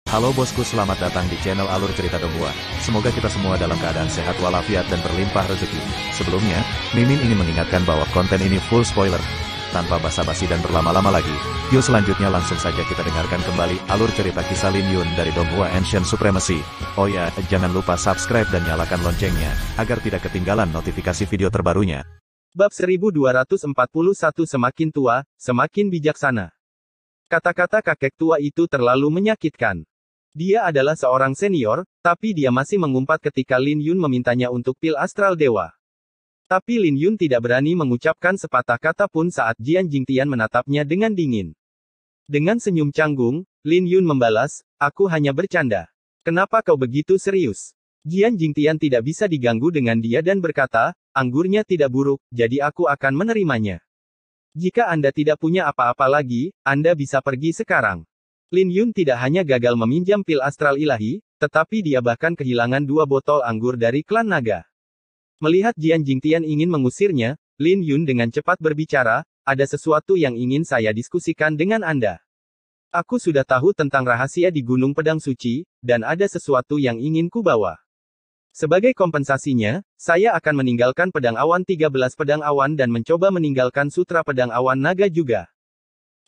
Halo bosku, selamat datang di channel Alur Cerita Donghua. Semoga kita semua dalam keadaan sehat walafiat dan berlimpah rezeki. Sebelumnya, Mimin ingin mengingatkan bahwa konten ini full spoiler. Tanpa basa-basi dan berlama-lama lagi, yuk selanjutnya langsung saja kita dengarkan kembali alur cerita kisah Lin Yun dari Donghua Ancient Supremacy. Oh ya, jangan lupa subscribe dan nyalakan loncengnya, agar tidak ketinggalan notifikasi video terbarunya. Bab 1241 Semakin tua, semakin bijaksana. Kata-kata kakek tua itu terlalu menyakitkan. Dia adalah seorang senior, tapi dia masih mengumpat ketika Lin Yun memintanya untuk pil astral dewa. Tapi Lin Yun tidak berani mengucapkan sepatah kata pun saat Jian Jingtian menatapnya dengan dingin. Dengan senyum canggung, Lin Yun membalas, "Aku hanya bercanda. Kenapa kau begitu serius?" Jian Jingtian tidak bisa diganggu dengan dia dan berkata, "Anggurnya tidak buruk, jadi aku akan menerimanya. Jika Anda tidak punya apa-apa lagi, Anda bisa pergi sekarang." Lin Yun tidak hanya gagal meminjam pil astral ilahi, tetapi dia bahkan kehilangan 2 botol anggur dari klan naga. Melihat Jian Jingtian ingin mengusirnya, Lin Yun dengan cepat berbicara, "Ada sesuatu yang ingin saya diskusikan dengan Anda. Aku sudah tahu tentang rahasia di Gunung Pedang Suci, dan ada sesuatu yang ingin kubawa. Sebagai kompensasinya, saya akan meninggalkan pedang awan 13 pedang awan dan mencoba meninggalkan sutra pedang awan naga juga.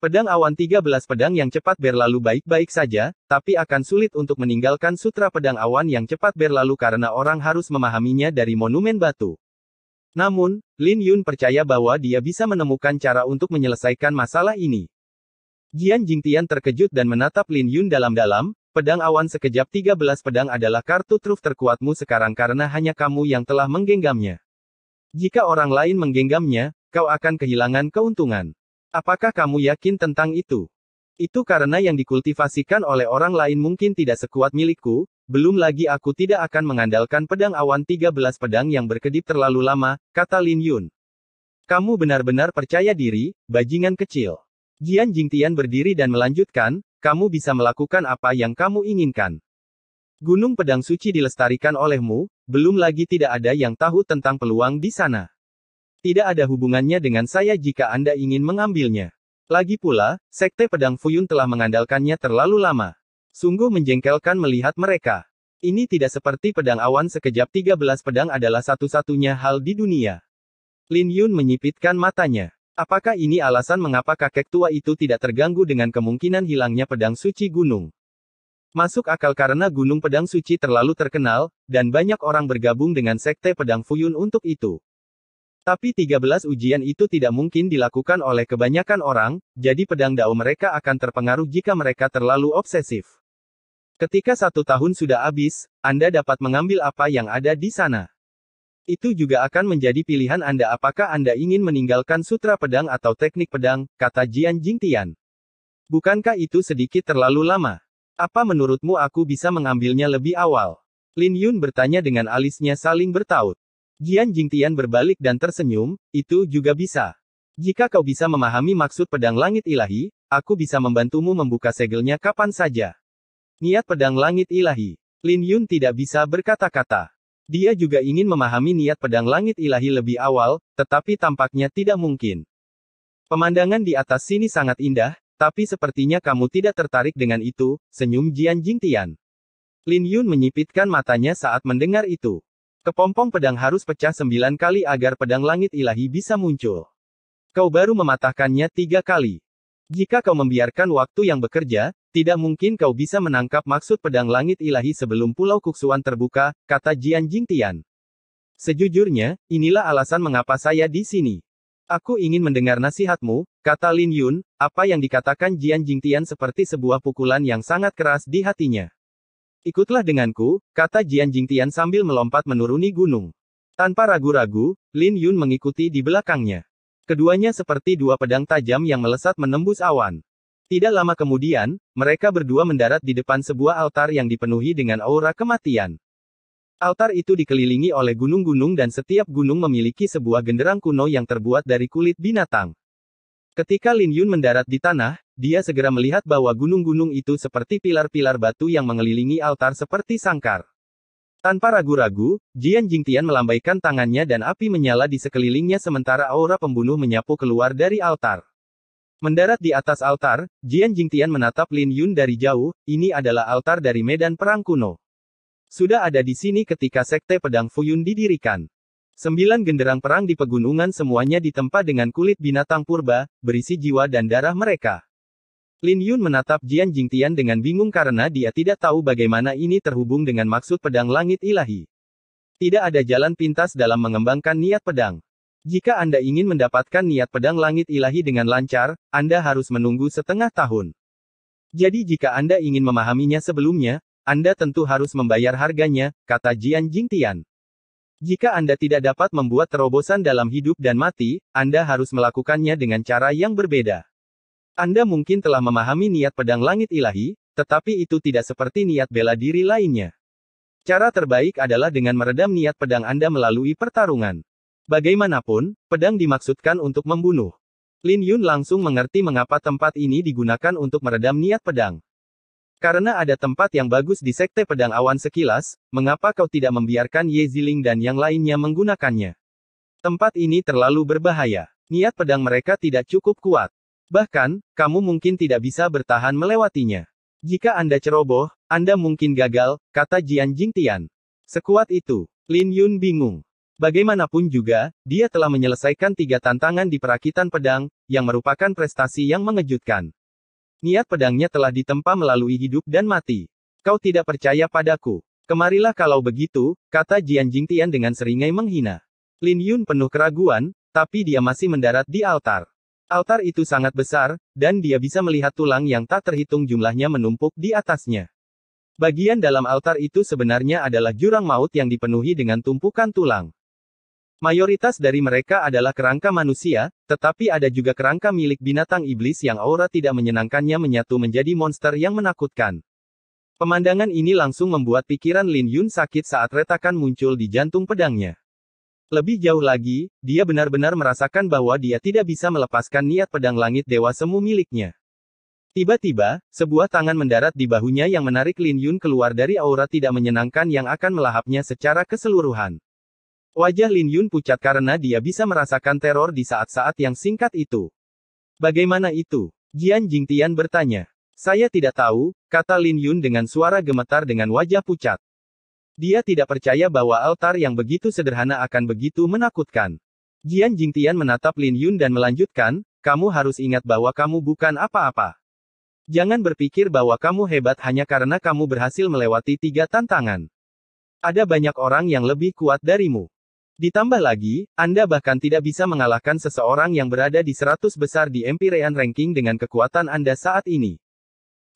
Pedang awan 13 pedang yang cepat berlalu baik-baik saja, tapi akan sulit untuk meninggalkan sutra pedang awan yang cepat berlalu karena orang harus memahaminya dari monumen batu." Namun, Lin Yun percaya bahwa dia bisa menemukan cara untuk menyelesaikan masalah ini. Jian Jingtian terkejut dan menatap Lin Yun dalam-dalam. "Pedang awan sekejap 13 pedang adalah kartu truf terkuatmu sekarang karena hanya kamu yang telah menggenggamnya. Jika orang lain menggenggamnya, kau akan kehilangan keuntungan. Apakah kamu yakin tentang itu? Itu karena yang dikultivasikan oleh orang lain mungkin tidak sekuat milikku, belum lagi aku tidak akan mengandalkan pedang awan 13 pedang yang berkedip terlalu lama," kata Lin Yun. "Kamu benar-benar percaya diri, bajingan kecil." Jian Jingtian berdiri dan melanjutkan, "Kamu bisa melakukan apa yang kamu inginkan. Gunung Pedang Suci dilestarikan olehmu, belum lagi tidak ada yang tahu tentang peluang di sana. Tidak ada hubungannya dengan saya jika Anda ingin mengambilnya. Lagi pula, Sekte Pedang Fuyun telah mengandalkannya terlalu lama. Sungguh menjengkelkan melihat mereka. Ini tidak seperti pedang awan sekejap 13 pedang adalah satu-satunya hal di dunia." Lin Yun menyipitkan matanya. Apakah ini alasan mengapa kakek tua itu tidak terganggu dengan kemungkinan hilangnya pedang suci gunung? Masuk akal karena Gunung Pedang Suci terlalu terkenal, dan banyak orang bergabung dengan Sekte Pedang Fuyun untuk itu. Tapi 13 ujian itu tidak mungkin dilakukan oleh kebanyakan orang, jadi pedang dao mereka akan terpengaruh jika mereka terlalu obsesif. Ketika 1 tahun sudah habis, Anda dapat mengambil apa yang ada di sana. Itu juga akan menjadi pilihan Anda apakah Anda ingin meninggalkan sutra pedang atau teknik pedang, kata Jian Jingtian. "Bukankah itu sedikit terlalu lama? Apa menurutmu aku bisa mengambilnya lebih awal?" Lin Yun bertanya dengan alisnya saling bertaut. Jian Jingtian berbalik dan tersenyum, "Itu juga bisa. Jika kau bisa memahami maksud pedang langit ilahi, aku bisa membantumu membuka segelnya kapan saja." Niat pedang langit ilahi. Lin Yun tidak bisa berkata-kata. Dia juga ingin memahami niat pedang langit ilahi lebih awal, tetapi tampaknya tidak mungkin. "Pemandangan di atas sini sangat indah, tapi sepertinya kamu tidak tertarik dengan itu," senyum Jian Jingtian. Lin Yun menyipitkan matanya saat mendengar itu. "Kepompong pedang harus pecah 9 kali agar pedang langit ilahi bisa muncul. Kau baru mematahkannya 3 kali. Jika kau membiarkan waktu yang bekerja, tidak mungkin kau bisa menangkap maksud pedang langit ilahi sebelum Pulau Kuksuan terbuka," kata Jian Jingtian. "Sejujurnya, inilah alasan mengapa saya di sini. Aku ingin mendengar nasihatmu," kata Lin Yun. Apa yang dikatakan Jian Jingtian seperti sebuah pukulan yang sangat keras di hatinya. "Ikutlah denganku," kata Jian Jingtian sambil melompat menuruni gunung. Tanpa ragu-ragu, Lin Yun mengikuti di belakangnya. Keduanya seperti 2 pedang tajam yang melesat menembus awan. Tidak lama kemudian, mereka berdua mendarat di depan sebuah altar yang dipenuhi dengan aura kematian. Altar itu dikelilingi oleh gunung-gunung dan setiap gunung memiliki sebuah genderang kuno yang terbuat dari kulit binatang. Ketika Lin Yun mendarat di tanah, dia segera melihat bahwa gunung-gunung itu seperti pilar-pilar batu yang mengelilingi altar seperti sangkar. Tanpa ragu-ragu, Jian Jingtian melambaikan tangannya dan api menyala di sekelilingnya sementara aura pembunuh menyapu keluar dari altar. Mendarat di atas altar, Jian Jingtian menatap Lin Yun dari jauh. Ini adalah altar dari medan perang kuno. Sudah ada di sini ketika Sekte Pedang Fuyun didirikan. 9 genderang perang di pegunungan semuanya ditempa dengan kulit binatang purba, berisi jiwa dan darah mereka. Lin Yun menatap Jian Jingtian dengan bingung karena dia tidak tahu bagaimana ini terhubung dengan maksud pedang langit ilahi. Tidak ada jalan pintas dalam mengembangkan niat pedang. Jika Anda ingin mendapatkan niat pedang langit ilahi dengan lancar, Anda harus menunggu setengah tahun. Jadi jika Anda ingin memahaminya sebelumnya, Anda tentu harus membayar harganya, kata Jian Jingtian. Jika Anda tidak dapat membuat terobosan dalam hidup dan mati, Anda harus melakukannya dengan cara yang berbeda. Anda mungkin telah memahami niat pedang langit ilahi, tetapi itu tidak seperti niat bela diri lainnya. Cara terbaik adalah dengan meredam niat pedang Anda melalui pertarungan. Bagaimanapun, pedang dimaksudkan untuk membunuh. Lin Yun langsung mengerti mengapa tempat ini digunakan untuk meredam niat pedang. Karena ada tempat yang bagus di Sekte Pedang Awan sekilas, mengapa kau tidak membiarkan Ye Ziling dan yang lainnya menggunakannya? Tempat ini terlalu berbahaya. Niat pedang mereka tidak cukup kuat. Bahkan, kamu mungkin tidak bisa bertahan melewatinya. Jika Anda ceroboh, Anda mungkin gagal, kata Jian Jingtian. Sekuat itu, Lin Yun bingung. Bagaimanapun juga, dia telah menyelesaikan 3 tantangan di perakitan pedang, yang merupakan prestasi yang mengejutkan. Niat pedangnya telah ditempa melalui hidup dan mati. Kau tidak percaya padaku. Kemarilah kalau begitu, kata Jian Jingtian dengan seringai menghina. Lin Yun penuh keraguan, tapi dia masih mendarat di altar. Altar itu sangat besar, dan dia bisa melihat tulang yang tak terhitung jumlahnya menumpuk di atasnya. Bagian dalam altar itu sebenarnya adalah jurang maut yang dipenuhi dengan tumpukan tulang. Mayoritas dari mereka adalah kerangka manusia, tetapi ada juga kerangka milik binatang iblis yang aura tidak menyenangkannya menyatu menjadi monster yang menakutkan. Pemandangan ini langsung membuat pikiran Lin Yun sakit saat retakan muncul di jantung pedangnya. Lebih jauh lagi, dia benar-benar merasakan bahwa dia tidak bisa melepaskan niat pedang langit dewa semu miliknya. Tiba-tiba, sebuah tangan mendarat di bahunya yang menarik Lin Yun keluar dari aura tidak menyenangkan yang akan melahapnya secara keseluruhan. Wajah Lin Yun pucat karena dia bisa merasakan teror di saat-saat yang singkat itu. Bagaimana itu? Jian Jingtian bertanya. Saya tidak tahu, kata Lin Yun dengan suara gemetar dengan wajah pucat. Dia tidak percaya bahwa altar yang begitu sederhana akan begitu menakutkan. Jian Jingtian menatap Lin Yun dan melanjutkan, kamu harus ingat bahwa kamu bukan apa-apa. Jangan berpikir bahwa kamu hebat hanya karena kamu berhasil melewati 3 tantangan. Ada banyak orang yang lebih kuat darimu. Ditambah lagi, Anda bahkan tidak bisa mengalahkan seseorang yang berada di 100 besar di Empyrean Ranking dengan kekuatan Anda saat ini.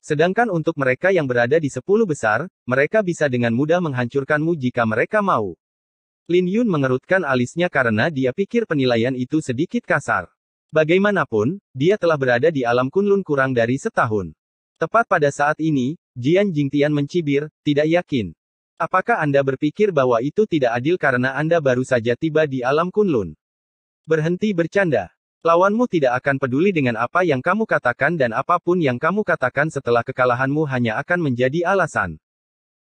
Sedangkan untuk mereka yang berada di 10 besar, mereka bisa dengan mudah menghancurkanmu jika mereka mau. Lin Yun mengerutkan alisnya karena dia pikir penilaian itu sedikit kasar. Bagaimanapun, dia telah berada di alam Kunlun kurang dari setahun. Tepat pada saat ini, Jian Jingtian mencibir, tidak yakin. Apakah Anda berpikir bahwa itu tidak adil karena Anda baru saja tiba di alam Kunlun? Berhenti bercanda. Lawanmu tidak akan peduli dengan apa yang kamu katakan dan apapun yang kamu katakan setelah kekalahanmu hanya akan menjadi alasan.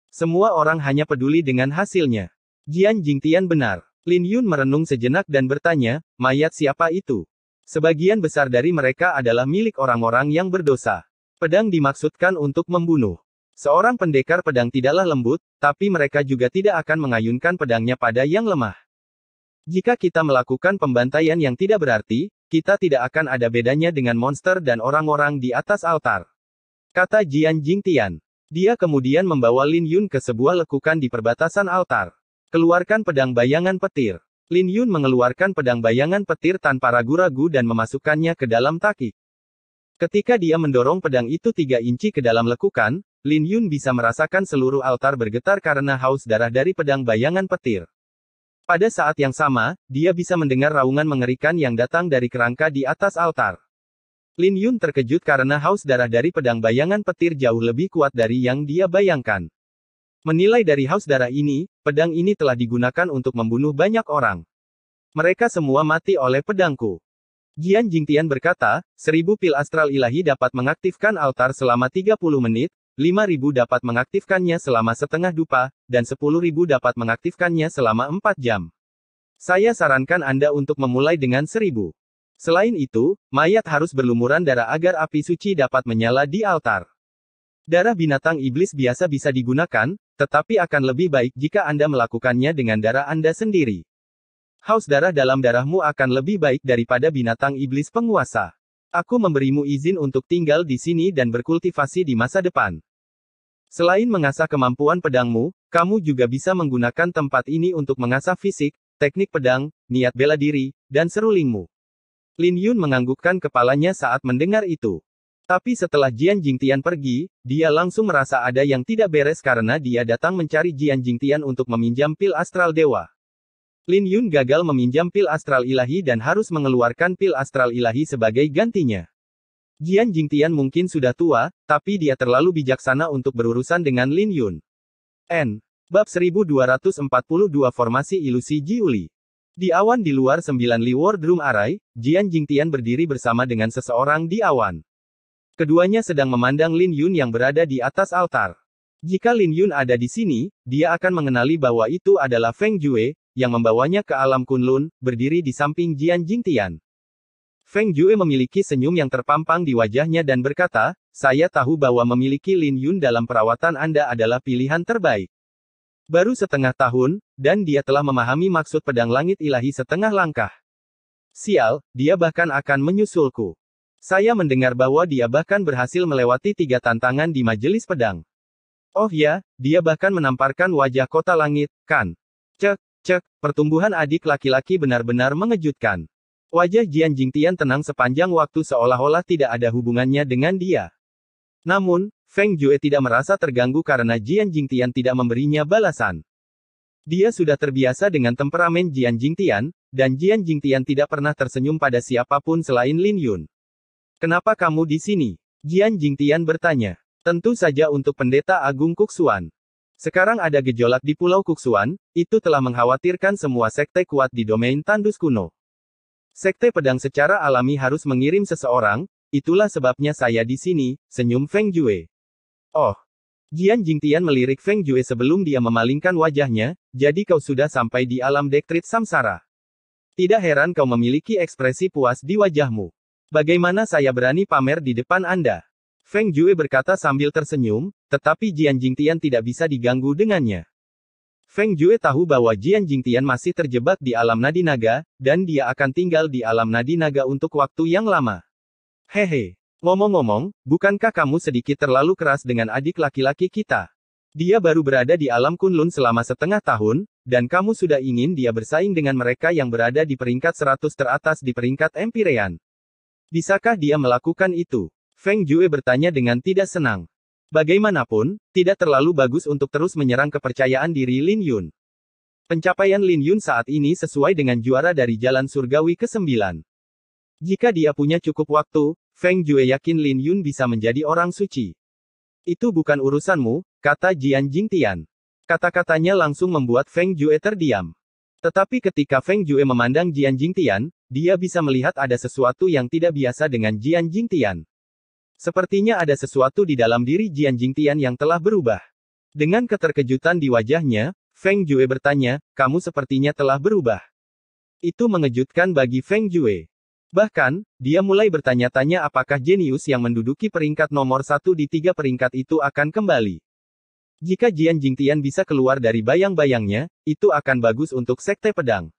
Semua orang hanya peduli dengan hasilnya. Jian Jingtian benar. Lin Yun merenung sejenak dan bertanya, mayat siapa itu? Sebagian besar dari mereka adalah milik orang-orang yang berdosa. Pedang dimaksudkan untuk membunuh. Seorang pendekar pedang tidaklah lembut, tapi mereka juga tidak akan mengayunkan pedangnya pada yang lemah. Jika kita melakukan pembantaian yang tidak berarti, kita tidak akan ada bedanya dengan monster dan orang-orang di atas altar. Kata Jian Jingtian. Dia kemudian membawa Lin Yun ke sebuah lekukan di perbatasan altar. Keluarkan pedang bayangan petir. Lin Yun mengeluarkan pedang bayangan petir tanpa ragu-ragu dan memasukkannya ke dalam taki. Ketika dia mendorong pedang itu 3 inci ke dalam lekukan, Lin Yun bisa merasakan seluruh altar bergetar karena haus darah dari pedang bayangan petir. Pada saat yang sama, dia bisa mendengar raungan mengerikan yang datang dari kerangka di atas altar. Lin Yun terkejut karena haus darah dari pedang bayangan petir jauh lebih kuat dari yang dia bayangkan. Menilai dari haus darah ini, pedang ini telah digunakan untuk membunuh banyak orang. Mereka semua mati oleh pedangku. Jian Jingtian berkata, 1000 pil astral ilahi dapat mengaktifkan altar selama 30 menit, 5.000 dapat mengaktifkannya selama setengah dupa, dan 10.000 dapat mengaktifkannya selama 4 jam. Saya sarankan Anda untuk memulai dengan 1000. Selain itu, mayat harus berlumuran darah agar api suci dapat menyala di altar. Darah binatang iblis biasa bisa digunakan, tetapi akan lebih baik jika Anda melakukannya dengan darah Anda sendiri. Haus darah dalam darahmu akan lebih baik daripada binatang iblis penguasa. Aku memberimu izin untuk tinggal di sini dan berkultivasi di masa depan. Selain mengasah kemampuan pedangmu, kamu juga bisa menggunakan tempat ini untuk mengasah fisik, teknik pedang, niat bela diri, dan serulingmu. Lin Yun menganggukkan kepalanya saat mendengar itu. Tapi setelah Jian Jingtian pergi, dia langsung merasa ada yang tidak beres karena dia datang mencari Jian Jingtian untuk meminjam pil astral dewa. Lin Yun gagal meminjam pil astral ilahi dan harus mengeluarkan pil astral ilahi sebagai gantinya. Jian Jingtian mungkin sudah tua, tapi dia terlalu bijaksana untuk berurusan dengan Lin Yun. Bab 1242 Formasi Ilusi Jiuli. Di awan di luar 9 Li Wardroom Array, Jian Jingtian berdiri bersama dengan seseorang di awan. Keduanya sedang memandang Lin Yun yang berada di atas altar. Jika Lin Yun ada di sini, dia akan mengenali bahwa itu adalah Feng Jue, yang membawanya ke alam Kunlun, berdiri di samping Jian Jingtian. Feng Jue memiliki senyum yang terpampang di wajahnya dan berkata, "Saya tahu bahwa memiliki Lin Yun dalam perawatan Anda adalah pilihan terbaik. Baru setengah tahun, dan dia telah memahami maksud pedang langit ilahi setengah langkah. Sial, dia bahkan akan menyusulku. Saya mendengar bahwa dia bahkan berhasil melewati 3 tantangan di majelis pedang. Oh ya, dia bahkan menamparkan wajah kota langit, kan? Cek, pertumbuhan adik laki-laki benar-benar mengejutkan." Wajah Jian Jingtian tenang sepanjang waktu seolah-olah tidak ada hubungannya dengan dia. Namun, Feng Jue tidak merasa terganggu karena Jian Jingtian tidak memberinya balasan. Dia sudah terbiasa dengan temperamen Jian Jingtian, dan Jian Jingtian tidak pernah tersenyum pada siapapun selain Lin Yun. "Kenapa kamu di sini?" Jian Jingtian bertanya. "Tentu saja untuk Pendeta Agung Kuxuan. Sekarang ada gejolak di Pulau Kuxuan, itu telah mengkhawatirkan semua sekte kuat di domain Tandus kuno. Sekte pedang secara alami harus mengirim seseorang, itulah sebabnya saya di sini," senyum Feng Jue. "Oh." Jian Jingtian melirik Feng Jue sebelum dia memalingkan wajahnya, "Jadi kau sudah sampai di alam dektrit samsara. Tidak heran kau memiliki ekspresi puas di wajahmu. Bagaimana saya berani pamer di depan Anda?" Feng Jue berkata sambil tersenyum, tetapi Jian Jingtian tidak bisa diganggu dengannya. Feng Jue tahu bahwa Jian Jingtian masih terjebak di alam nadi naga, dan dia akan tinggal di alam nadi naga untuk waktu yang lama. "Hehe. Ngomong-ngomong, bukankah kamu sedikit terlalu keras dengan adik laki-laki kita? Dia baru berada di alam Kunlun selama setengah tahun, dan kamu sudah ingin dia bersaing dengan mereka yang berada di peringkat 100 teratas di peringkat Empirean. Bisakah dia melakukan itu?" Feng Jue bertanya dengan tidak senang. Bagaimanapun, tidak terlalu bagus untuk terus menyerang kepercayaan diri Lin Yun. Pencapaian Lin Yun saat ini sesuai dengan juara dari jalan surgawi ke-9. Jika dia punya cukup waktu, Feng Jue yakin Lin Yun bisa menjadi orang suci. "Itu bukan urusanmu," kata Jian Jingtian. Kata-katanya langsung membuat Feng Jue terdiam. Tetapi ketika Feng Jue memandang Jian Jingtian, dia bisa melihat ada sesuatu yang tidak biasa dengan Jian Jingtian. Sepertinya ada sesuatu di dalam diri Jian Jingtian yang telah berubah. Dengan keterkejutan di wajahnya, Feng Jue bertanya, "Kamu sepertinya telah berubah." Itu mengejutkan bagi Feng Jue. Bahkan, dia mulai bertanya-tanya apakah jenius yang menduduki peringkat nomor 1 di 3 peringkat itu akan kembali. Jika Jian Jingtian bisa keluar dari bayang-bayangnya, itu akan bagus untuk sekte pedang.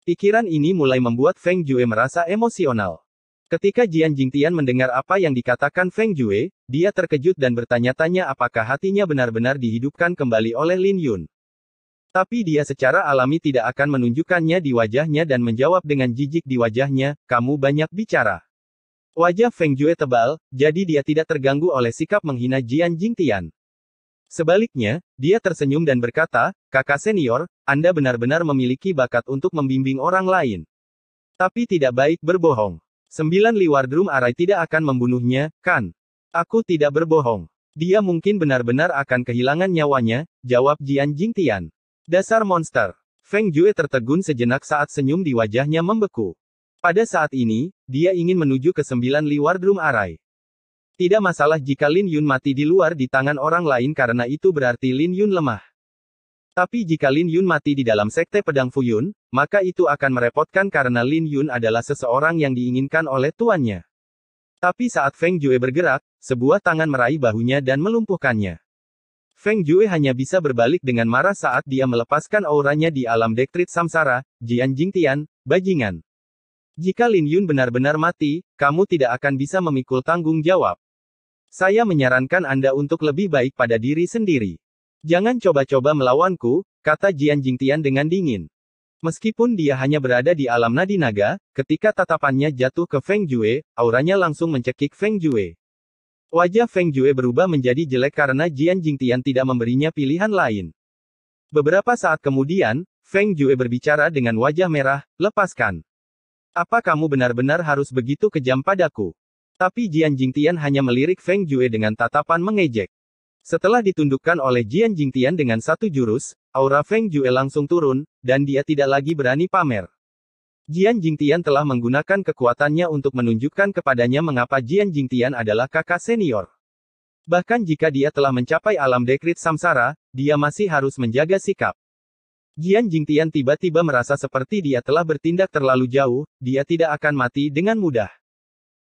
Pikiran ini mulai membuat Feng Jue merasa emosional. Ketika Jian Jingtian mendengar apa yang dikatakan Feng Jue, dia terkejut dan bertanya-tanya apakah hatinya benar-benar dihidupkan kembali oleh Lin Yun. Tapi dia secara alami tidak akan menunjukkannya di wajahnya dan menjawab dengan jijik di wajahnya, "Kamu banyak bicara." Wajah Feng Jue tebal, jadi dia tidak terganggu oleh sikap menghina Jian Jingtian. Sebaliknya, dia tersenyum dan berkata, "Kakak senior, Anda benar-benar memiliki bakat untuk membimbing orang lain. Tapi tidak baik berbohong. 9 Li Wardroom Array tidak akan membunuhnya, kan?" "Aku tidak berbohong. Dia mungkin benar-benar akan kehilangan nyawanya," jawab Jian Jingtian. "Dasar monster." Feng Jue tertegun sejenak saat senyum di wajahnya membeku. Pada saat ini, dia ingin menuju ke 9 Li Wardroom Array. Tidak masalah jika Lin Yun mati di luar di tangan orang lain karena itu berarti Lin Yun lemah. Tapi jika Lin Yun mati di dalam Sekte Pedang Fuyun, maka itu akan merepotkan karena Lin Yun adalah seseorang yang diinginkan oleh tuannya. Tapi saat Feng Jue bergerak, sebuah tangan meraih bahunya dan melumpuhkannya. Feng Jue hanya bisa berbalik dengan marah saat dia melepaskan auranya di alam Dektrit Samsara, Jian Jingtian, bajingan. Jika Lin Yun benar-benar mati, kamu tidak akan bisa memikul tanggung jawab. Saya menyarankan Anda untuk lebih baik pada diri sendiri. Jangan coba-coba melawanku, kata Jian Jingtian dengan dingin. Meskipun dia hanya berada di alam nadi naga, ketika tatapannya jatuh ke Feng Jue, auranya langsung mencekik Feng Jue. Wajah Feng Jue berubah menjadi jelek karena Jian Jingtian tidak memberinya pilihan lain. Beberapa saat kemudian, Feng Jue berbicara dengan wajah merah, lepaskan. Apa kamu benar-benar harus begitu kejam padaku? Tapi Jian Jingtian hanya melirik Feng Jue dengan tatapan mengejek. Setelah ditundukkan oleh Jian Jingtian dengan satu jurus, aura Feng Jue langsung turun, dan dia tidak lagi berani pamer. Jian Jingtian telah menggunakan kekuatannya untuk menunjukkan kepadanya mengapa Jian Jingtian adalah kakak senior. Bahkan jika dia telah mencapai alam Dekrit Samsara, dia masih harus menjaga sikap. Jian Jingtian tiba-tiba merasa seperti dia telah bertindak terlalu jauh, dia tidak akan mati dengan mudah.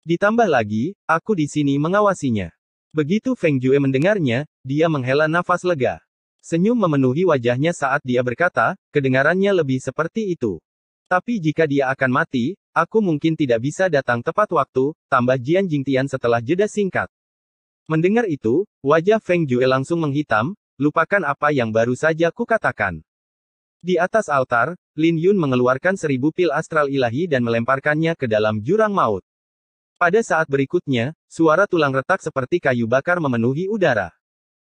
Ditambah lagi, aku di sini mengawasinya. Begitu Feng Jue mendengarnya, dia menghela nafas lega. Senyum memenuhi wajahnya saat dia berkata, kedengarannya lebih seperti itu. Tapi jika dia akan mati, aku mungkin tidak bisa datang tepat waktu, tambah Jian Jingtian setelah jeda singkat. Mendengar itu, wajah Feng Jue langsung menghitam, lupakan apa yang baru saja kukatakan. Di atas altar, Lin Yun mengeluarkan 1000 pil astral ilahi dan melemparkannya ke dalam jurang maut. Pada saat berikutnya, suara tulang retak seperti kayu bakar memenuhi udara.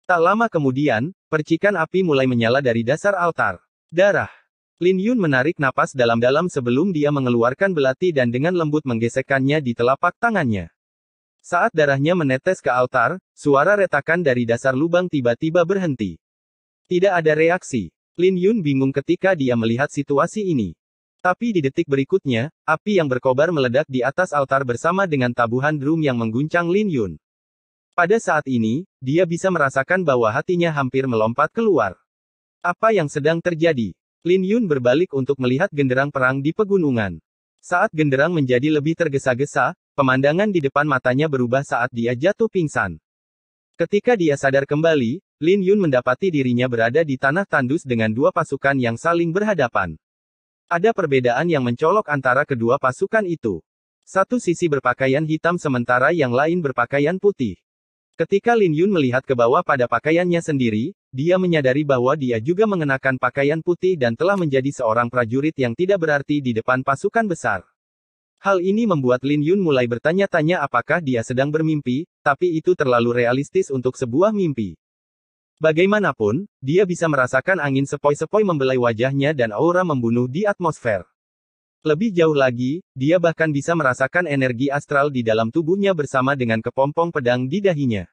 Tak lama kemudian, percikan api mulai menyala dari dasar altar. Darah. Lin Yun menarik napas dalam-dalam sebelum dia mengeluarkan belati dan dengan lembut menggesekkannya di telapak tangannya. Saat darahnya menetes ke altar, suara retakan dari dasar lubang tiba-tiba berhenti. Tidak ada reaksi. Lin Yun bingung ketika dia melihat situasi ini. Tapi di detik berikutnya, api yang berkobar meledak di atas altar bersama dengan tabuhan drum yang mengguncang Lin Yun. Pada saat ini, dia bisa merasakan bahwa hatinya hampir melompat keluar. Apa yang sedang terjadi? Lin Yun berbalik untuk melihat genderang perang di pegunungan. Saat genderang menjadi lebih tergesa-gesa, pemandangan di depan matanya berubah saat dia jatuh pingsan. Ketika dia sadar kembali, Lin Yun mendapati dirinya berada di tanah tandus dengan dua pasukan yang saling berhadapan. Ada perbedaan yang mencolok antara kedua pasukan itu. Satu sisi berpakaian hitam sementara yang lain berpakaian putih. Ketika Lin Yun melihat ke bawah pada pakaiannya sendiri, dia menyadari bahwa dia juga mengenakan pakaian putih dan telah menjadi seorang prajurit yang tidak berarti di depan pasukan besar. Hal ini membuat Lin Yun mulai bertanya-tanya apakah dia sedang bermimpi, tapi itu terlalu realistis untuk sebuah mimpi. Bagaimanapun, dia bisa merasakan angin sepoi-sepoi membelai wajahnya dan aura membunuh di atmosfer. Lebih jauh lagi, dia bahkan bisa merasakan energi astral di dalam tubuhnya bersama dengan kepompong pedang di dahinya.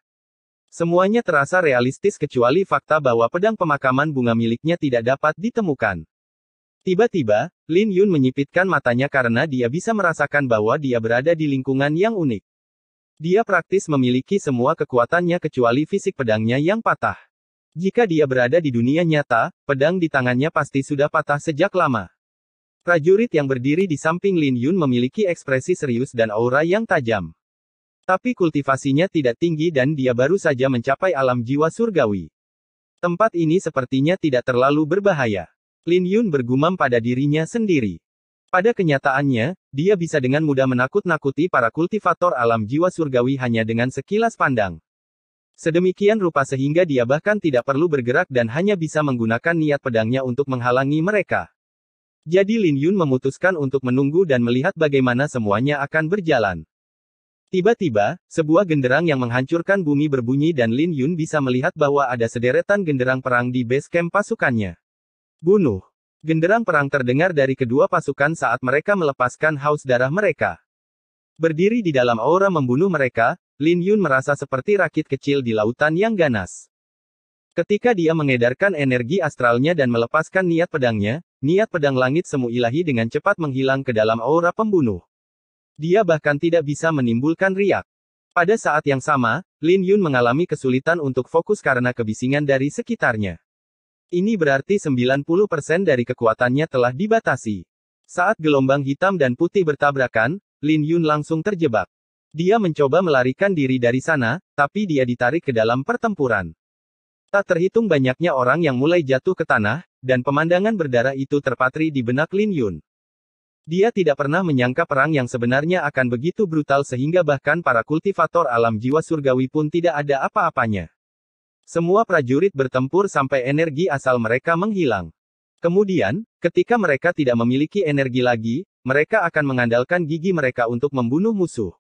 Semuanya terasa realistis kecuali fakta bahwa pedang pemakaman bunga miliknya tidak dapat ditemukan. Tiba-tiba, Lin Yun menyipitkan matanya karena dia bisa merasakan bahwa dia berada di lingkungan yang unik. Dia praktis memiliki semua kekuatannya kecuali fisik pedangnya yang patah. Jika dia berada di dunia nyata, pedang di tangannya pasti sudah patah sejak lama. Prajurit yang berdiri di samping Lin Yun memiliki ekspresi serius dan aura yang tajam. Tapi kultivasinya tidak tinggi dan dia baru saja mencapai alam jiwa surgawi. Tempat ini sepertinya tidak terlalu berbahaya. Lin Yun bergumam pada dirinya sendiri. Pada kenyataannya, dia bisa dengan mudah menakut-nakuti para kultivator alam jiwa surgawi hanya dengan sekilas pandang. Sedemikian rupa sehingga dia bahkan tidak perlu bergerak dan hanya bisa menggunakan niat pedangnya untuk menghalangi mereka. Jadi Lin Yun memutuskan untuk menunggu dan melihat bagaimana semuanya akan berjalan. Tiba-tiba, sebuah genderang yang menghancurkan bumi berbunyi dan Lin Yun bisa melihat bahwa ada sederetan genderang perang di base camp pasukannya. Bunuh. Genderang perang terdengar dari kedua pasukan saat mereka melepaskan haus darah mereka. Berdiri di dalam aura membunuh mereka, Lin Yun merasa seperti rakit kecil di lautan yang ganas. Ketika dia mengedarkan energi astralnya dan melepaskan niat pedangnya, niat pedang langit semu ilahi dengan cepat menghilang ke dalam aura pembunuh. Dia bahkan tidak bisa menimbulkan riak. Pada saat yang sama, Lin Yun mengalami kesulitan untuk fokus karena kebisingan dari sekitarnya. Ini berarti 90% dari kekuatannya telah dibatasi. Saat gelombang hitam dan putih bertabrakan, Lin Yun langsung terjebak. Dia mencoba melarikan diri dari sana, tapi dia ditarik ke dalam pertempuran. Tak terhitung banyaknya orang yang mulai jatuh ke tanah, dan pemandangan berdarah itu terpatri di benak Lin Yun. Dia tidak pernah menyangka perang yang sebenarnya akan begitu brutal sehingga bahkan para kultivator alam jiwa surgawi pun tidak ada apa-apanya. Semua prajurit bertempur sampai energi asal mereka menghilang. Kemudian, ketika mereka tidak memiliki energi lagi, mereka akan mengandalkan gigi mereka untuk membunuh musuh.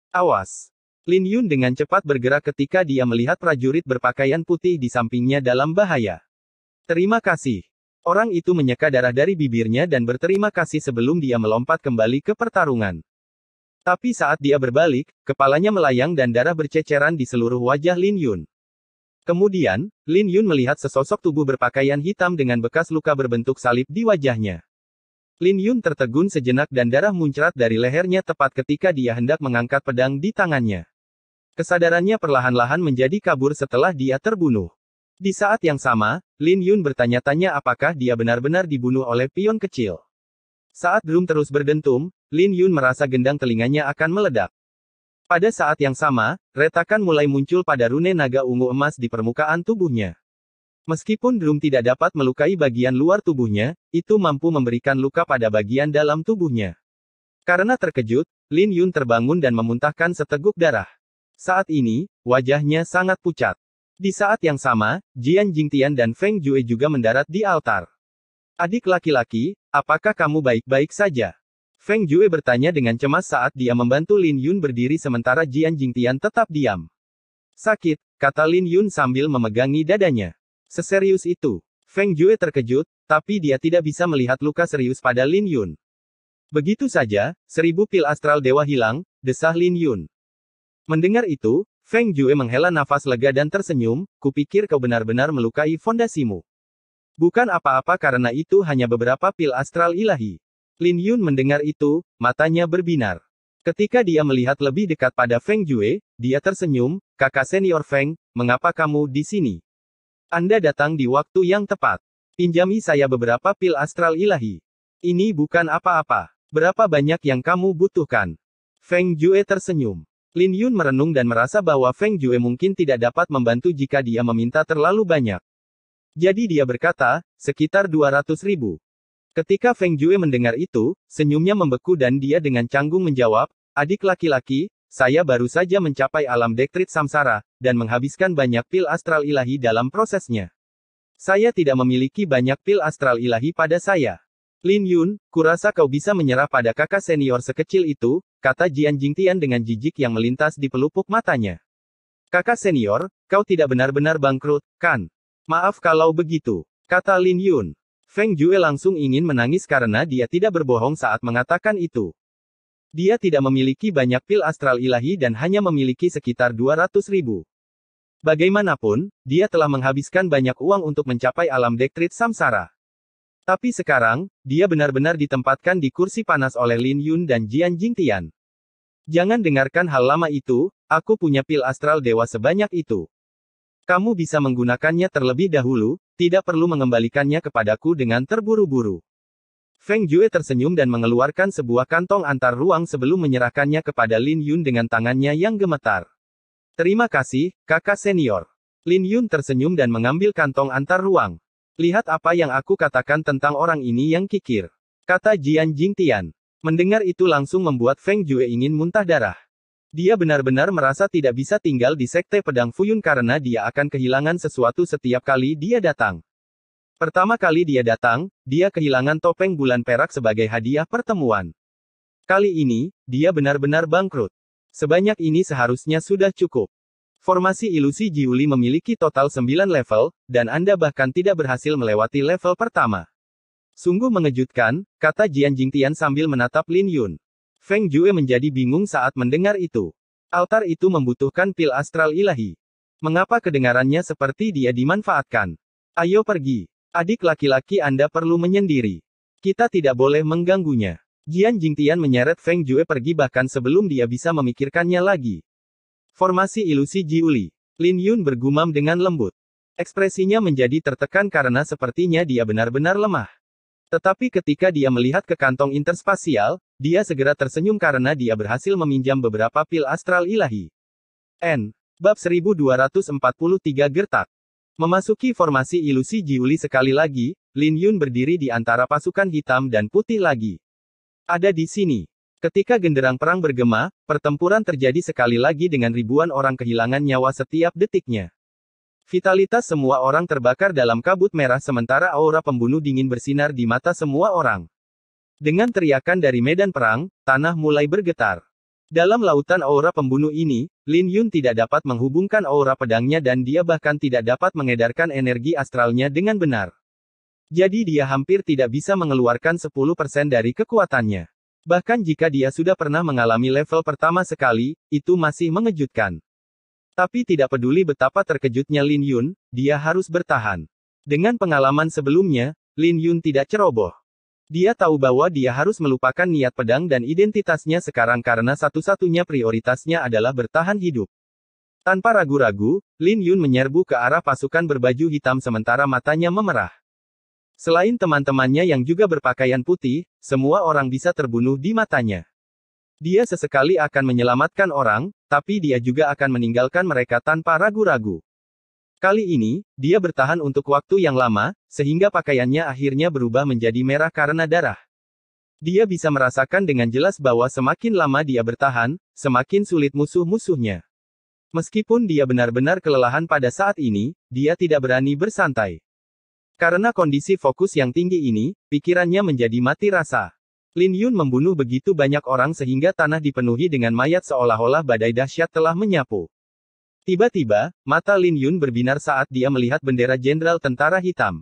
Awas! Lin Yun dengan cepat bergerak ketika dia melihat prajurit berpakaian putih di sampingnya dalam bahaya. Terima kasih. Orang itu menyeka darah dari bibirnya dan berterima kasih sebelum dia melompat kembali ke pertarungan. Tapi saat dia berbalik, kepalanya melayang dan darah berceceran di seluruh wajah Lin Yun. Kemudian, Lin Yun melihat sesosok tubuh berpakaian hitam dengan bekas luka berbentuk salib di wajahnya. Lin Yun tertegun sejenak dan darah muncrat dari lehernya tepat ketika dia hendak mengangkat pedang di tangannya. Kesadarannya perlahan-lahan menjadi kabur setelah dia terbunuh. Di saat yang sama, Lin Yun bertanya-tanya apakah dia benar-benar dibunuh oleh pion kecil. Saat drum terus berdentum, Lin Yun merasa gendang telinganya akan meledak. Pada saat yang sama, retakan mulai muncul pada rune naga ungu emas di permukaan tubuhnya. Meskipun drum tidak dapat melukai bagian luar tubuhnya, itu mampu memberikan luka pada bagian dalam tubuhnya. Karena terkejut, Lin Yun terbangun dan memuntahkan seteguk darah. Saat ini, wajahnya sangat pucat. Di saat yang sama, Jian Jingtian dan Feng Jue juga mendarat di altar. Adik laki-laki, apakah kamu baik-baik saja? Feng Jue bertanya dengan cemas saat dia membantu Lin Yun berdiri sementara Jian Jingtian tetap diam. Sakit, kata Lin Yun sambil memegangi dadanya. Seserius itu. Feng Jue terkejut, tapi dia tidak bisa melihat luka serius pada Lin Yun. Begitu saja, 1000 pil astral dewa hilang, desah Lin Yun. Mendengar itu, Feng Jue menghela nafas lega dan tersenyum, kupikir kau benar-benar melukai fondasimu. Bukan apa-apa karena itu hanya beberapa pil astral ilahi. Lin Yun mendengar itu, matanya berbinar. Ketika dia melihat lebih dekat pada Feng Jue, dia tersenyum, kakak senior Feng, mengapa kamu di sini? Anda datang di waktu yang tepat. Pinjami saya beberapa pil astral ilahi. Ini bukan apa-apa. Berapa banyak yang kamu butuhkan? Feng Jue tersenyum. Lin Yun merenung dan merasa bahwa Feng Jue mungkin tidak dapat membantu jika dia meminta terlalu banyak. Jadi dia berkata, sekitar 200.000. Ketika Feng Jue mendengar itu, senyumnya membeku dan dia dengan canggung menjawab, adik laki-laki, saya baru saja mencapai alam dektrit samsara, dan menghabiskan banyak pil astral ilahi dalam prosesnya. Saya tidak memiliki banyak pil astral ilahi pada saya. Lin Yun, kurasa kau bisa menyerah pada kakak senior sekecil itu, kata Jian Jingtian dengan jijik yang melintas di pelupuk matanya. Kakak senior, kau tidak benar-benar bangkrut, kan? Maaf kalau begitu, kata Lin Yun. Feng Jue langsung ingin menangis karena dia tidak berbohong saat mengatakan itu. Dia tidak memiliki banyak pil astral ilahi dan hanya memiliki sekitar 200.000. Bagaimanapun, dia telah menghabiskan banyak uang untuk mencapai alam dektrit samsara. Tapi sekarang, dia benar-benar ditempatkan di kursi panas oleh Lin Yun dan Jian Jingtian. Jangan dengarkan hal lama itu, aku punya pil astral dewa sebanyak itu. Kamu bisa menggunakannya terlebih dahulu, tidak perlu mengembalikannya kepadaku dengan terburu-buru. Feng Jue tersenyum dan mengeluarkan sebuah kantong antar ruang sebelum menyerahkannya kepada Lin Yun dengan tangannya yang gemetar. Terima kasih, kakak senior. Lin Yun tersenyum dan mengambil kantong antar ruang. Lihat apa yang aku katakan tentang orang ini yang kikir, kata Jian Jingtian. Mendengar itu langsung membuat Feng Jue ingin muntah darah. Dia benar-benar merasa tidak bisa tinggal di Sekte Pedang Fuyun karena dia akan kehilangan sesuatu setiap kali dia datang. Pertama kali dia datang, dia kehilangan topeng bulan perak sebagai hadiah pertemuan. Kali ini, dia benar-benar bangkrut. Sebanyak ini seharusnya sudah cukup. Formasi ilusi Jiuli memiliki total 9 level, dan Anda bahkan tidak berhasil melewati level pertama. Sungguh mengejutkan, kata Jian Jingtian sambil menatap Lin Yun. Feng Jue menjadi bingung saat mendengar itu. Altar itu membutuhkan pil astral ilahi. Mengapa kedengarannya seperti dia dimanfaatkan? Ayo pergi. Adik laki-laki Anda perlu menyendiri. Kita tidak boleh mengganggunya. Jian Jingtian menyeret Feng Jue pergi bahkan sebelum dia bisa memikirkannya lagi. Formasi ilusi Jiuli. Lin Yun bergumam dengan lembut. Ekspresinya menjadi tertekan karena sepertinya dia benar-benar lemah. Tetapi ketika dia melihat ke kantong interspasial, dia segera tersenyum karena dia berhasil meminjam beberapa pil astral ilahi. N. Bab 1243 Gertak. Memasuki formasi ilusi Jiuli sekali lagi, Lin Yun berdiri di antara pasukan hitam dan putih lagi. Ada di sini. Ketika genderang perang bergema, pertempuran terjadi sekali lagi dengan ribuan orang kehilangan nyawa setiap detiknya. Vitalitas semua orang terbakar dalam kabut merah sementara aura pembunuh dingin bersinar di mata semua orang. Dengan teriakan dari medan perang, tanah mulai bergetar. Dalam lautan aura pembunuh ini, Lin Yun tidak dapat menghubungkan aura pedangnya dan dia bahkan tidak dapat mengedarkan energi astralnya dengan benar. Jadi dia hampir tidak bisa mengeluarkan 10% dari kekuatannya. Bahkan jika dia sudah pernah mengalami level pertama sekali, itu masih mengejutkan. Tapi tidak peduli betapa terkejutnya Lin Yun, dia harus bertahan. Dengan pengalaman sebelumnya, Lin Yun tidak ceroboh. Dia tahu bahwa dia harus melupakan niat pedang dan identitasnya sekarang karena satu-satunya prioritasnya adalah bertahan hidup. Tanpa ragu-ragu, Lin Yun menyerbu ke arah pasukan berbaju hitam sementara matanya memerah. Selain teman-temannya yang juga berpakaian putih, semua orang bisa terbunuh di matanya. Dia sesekali akan menyelamatkan orang, tapi dia juga akan meninggalkan mereka tanpa ragu-ragu. Kali ini, dia bertahan untuk waktu yang lama, sehingga pakaiannya akhirnya berubah menjadi merah karena darah. Dia bisa merasakan dengan jelas bahwa semakin lama dia bertahan, semakin sulit musuh-musuhnya. Meskipun dia benar-benar kelelahan pada saat ini, dia tidak berani bersantai. Karena kondisi fokus yang tinggi ini, pikirannya menjadi mati rasa. Lin Yun membunuh begitu banyak orang sehingga tanah dipenuhi dengan mayat seolah-olah badai dahsyat telah menyapu. Tiba-tiba, mata Lin Yun berbinar saat dia melihat bendera Jenderal Tentara Hitam.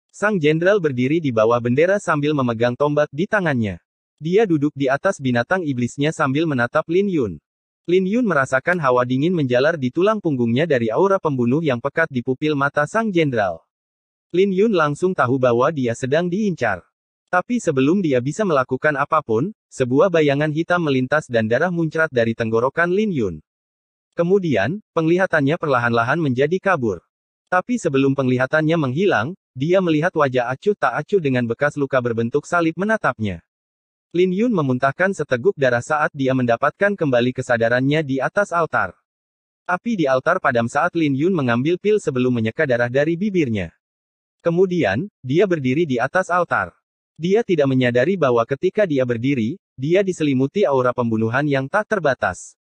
Sang jenderal berdiri di bawah bendera sambil memegang tombak di tangannya. Dia duduk di atas binatang iblisnya sambil menatap Lin Yun. Lin Yun merasakan hawa dingin menjalar di tulang punggungnya dari aura pembunuh yang pekat di pupil mata sang jenderal. Lin Yun langsung tahu bahwa dia sedang diincar. Tapi sebelum dia bisa melakukan apapun, sebuah bayangan hitam melintas dan darah muncrat dari tenggorokan Lin Yun. Kemudian, penglihatannya perlahan-lahan menjadi kabur. Tapi sebelum penglihatannya menghilang, dia melihat wajah acuh tak acuh dengan bekas luka berbentuk salib menatapnya. Lin Yun memuntahkan seteguk darah saat dia mendapatkan kembali kesadarannya di atas altar. Api di altar padam saat Lin Yun mengambil pil sebelum menyeka darah dari bibirnya. Kemudian, dia berdiri di atas altar. Dia tidak menyadari bahwa ketika dia berdiri, dia diselimuti aura pembunuhan yang tak terbatas.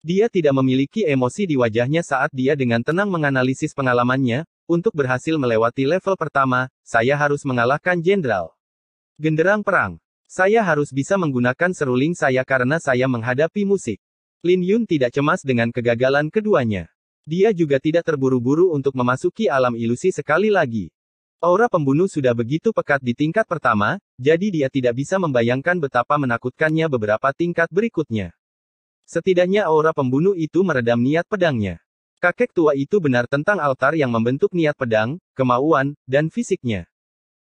Dia tidak memiliki emosi di wajahnya saat dia dengan tenang menganalisis pengalamannya. Untuk berhasil melewati level pertama, saya harus mengalahkan jenderal. Genderang perang. Saya harus bisa menggunakan seruling saya karena saya menghadapi musik. Lin Yun tidak cemas dengan kegagalan keduanya. Dia juga tidak terburu-buru untuk memasuki alam ilusi sekali lagi. Aura pembunuh sudah begitu pekat di tingkat pertama, jadi dia tidak bisa membayangkan betapa menakutkannya beberapa tingkat berikutnya. Setidaknya aura pembunuh itu meredam niat pedangnya. Kakek tua itu benar tentang altar yang membentuk niat pedang, kemauan, dan fisiknya.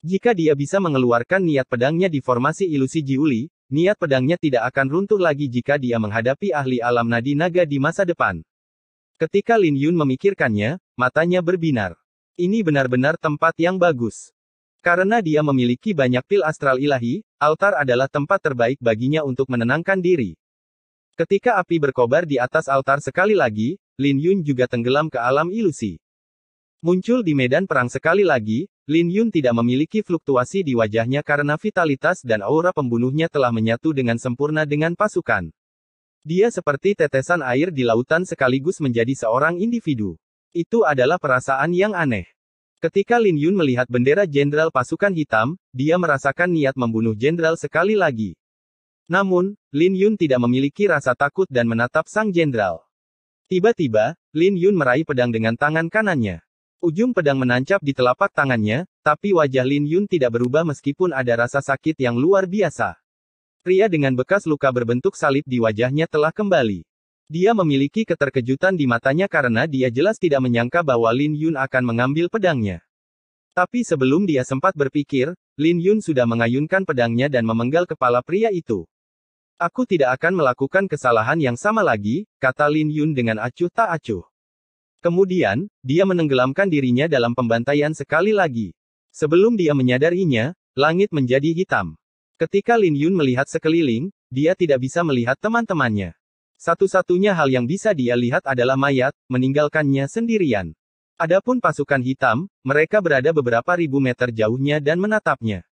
Jika dia bisa mengeluarkan niat pedangnya di formasi ilusi Jiuli, niat pedangnya tidak akan runtuh lagi jika dia menghadapi ahli alam nadi naga di masa depan. Ketika Lin Yun memikirkannya, matanya berbinar. Ini benar-benar tempat yang bagus. Karena dia memiliki banyak pil astral ilahi, altar adalah tempat terbaik baginya untuk menenangkan diri. Ketika api berkobar di atas altar sekali lagi, Lin Yun juga tenggelam ke alam ilusi. Muncul di medan perang sekali lagi, Lin Yun tidak memiliki fluktuasi di wajahnya karena vitalitas dan aura pembunuhnya telah menyatu dengan sempurna dengan pasukan. Dia seperti tetesan air di lautan sekaligus menjadi seorang individu. Itu adalah perasaan yang aneh. Ketika Lin Yun melihat bendera jenderal pasukan hitam, dia merasakan niat membunuh jenderal sekali lagi. Namun, Lin Yun tidak memiliki rasa takut dan menatap sang jenderal. Tiba-tiba, Lin Yun meraih pedang dengan tangan kanannya. Ujung pedang menancap di telapak tangannya, tapi wajah Lin Yun tidak berubah meskipun ada rasa sakit yang luar biasa. Pria dengan bekas luka berbentuk salib di wajahnya telah kembali. Dia memiliki keterkejutan di matanya karena dia jelas tidak menyangka bahwa Lin Yun akan mengambil pedangnya. Tapi sebelum dia sempat berpikir, Lin Yun sudah mengayunkan pedangnya dan memenggal kepala pria itu. Aku tidak akan melakukan kesalahan yang sama lagi, kata Lin Yun dengan acuh tak acuh. Kemudian, dia menenggelamkan dirinya dalam pembantaian sekali lagi. Sebelum dia menyadarinya, langit menjadi hitam. Ketika Lin Yun melihat sekeliling, dia tidak bisa melihat teman-temannya. Satu-satunya hal yang bisa dia lihat adalah mayat, meninggalkannya sendirian. Adapun pasukan hitam, mereka berada beberapa ribu meter jauhnya dan menatapnya.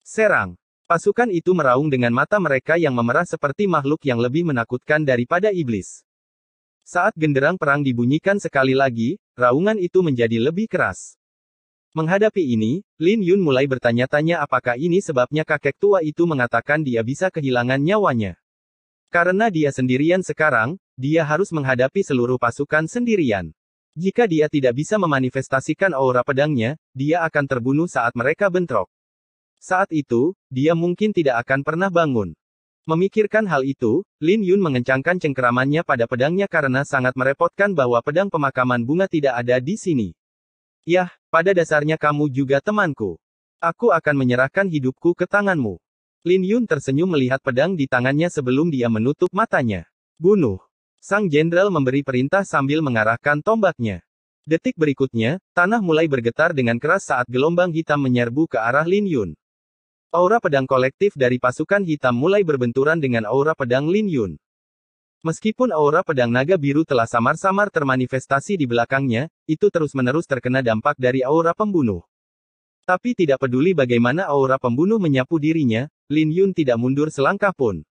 Serang. Pasukan itu meraung dengan mata mereka yang memerah seperti makhluk yang lebih menakutkan daripada iblis. Saat genderang perang dibunyikan sekali lagi, raungan itu menjadi lebih keras. Menghadapi ini, Lin Yun mulai bertanya-tanya apakah ini sebabnya kakek tua itu mengatakan dia bisa kehilangan nyawanya. Karena dia sendirian sekarang, dia harus menghadapi seluruh pasukan sendirian. Jika dia tidak bisa memanifestasikan aura pedangnya, dia akan terbunuh saat mereka bentrok. Saat itu, dia mungkin tidak akan pernah bangun. Memikirkan hal itu, Lin Yun mengencangkan cengkeramannya pada pedangnya karena sangat merepotkan bahwa pedang pemakaman bunga tidak ada di sini. Yah, pada dasarnya kamu juga temanku. Aku akan menyerahkan hidupku ke tanganmu. Lin Yun tersenyum melihat pedang di tangannya sebelum dia menutup matanya. Bunuh. Sang jenderal memberi perintah sambil mengarahkan tombaknya. Detik berikutnya, tanah mulai bergetar dengan keras saat gelombang hitam menyerbu ke arah Lin Yun. Aura pedang kolektif dari pasukan hitam mulai berbenturan dengan aura pedang Lin Yun. Meskipun aura pedang naga biru telah samar-samar termanifestasi di belakangnya, itu terus-menerus terkena dampak dari aura pembunuh. Tapi tidak peduli bagaimana aura pembunuh menyapu dirinya, Lin Yun tidak mundur selangkah pun.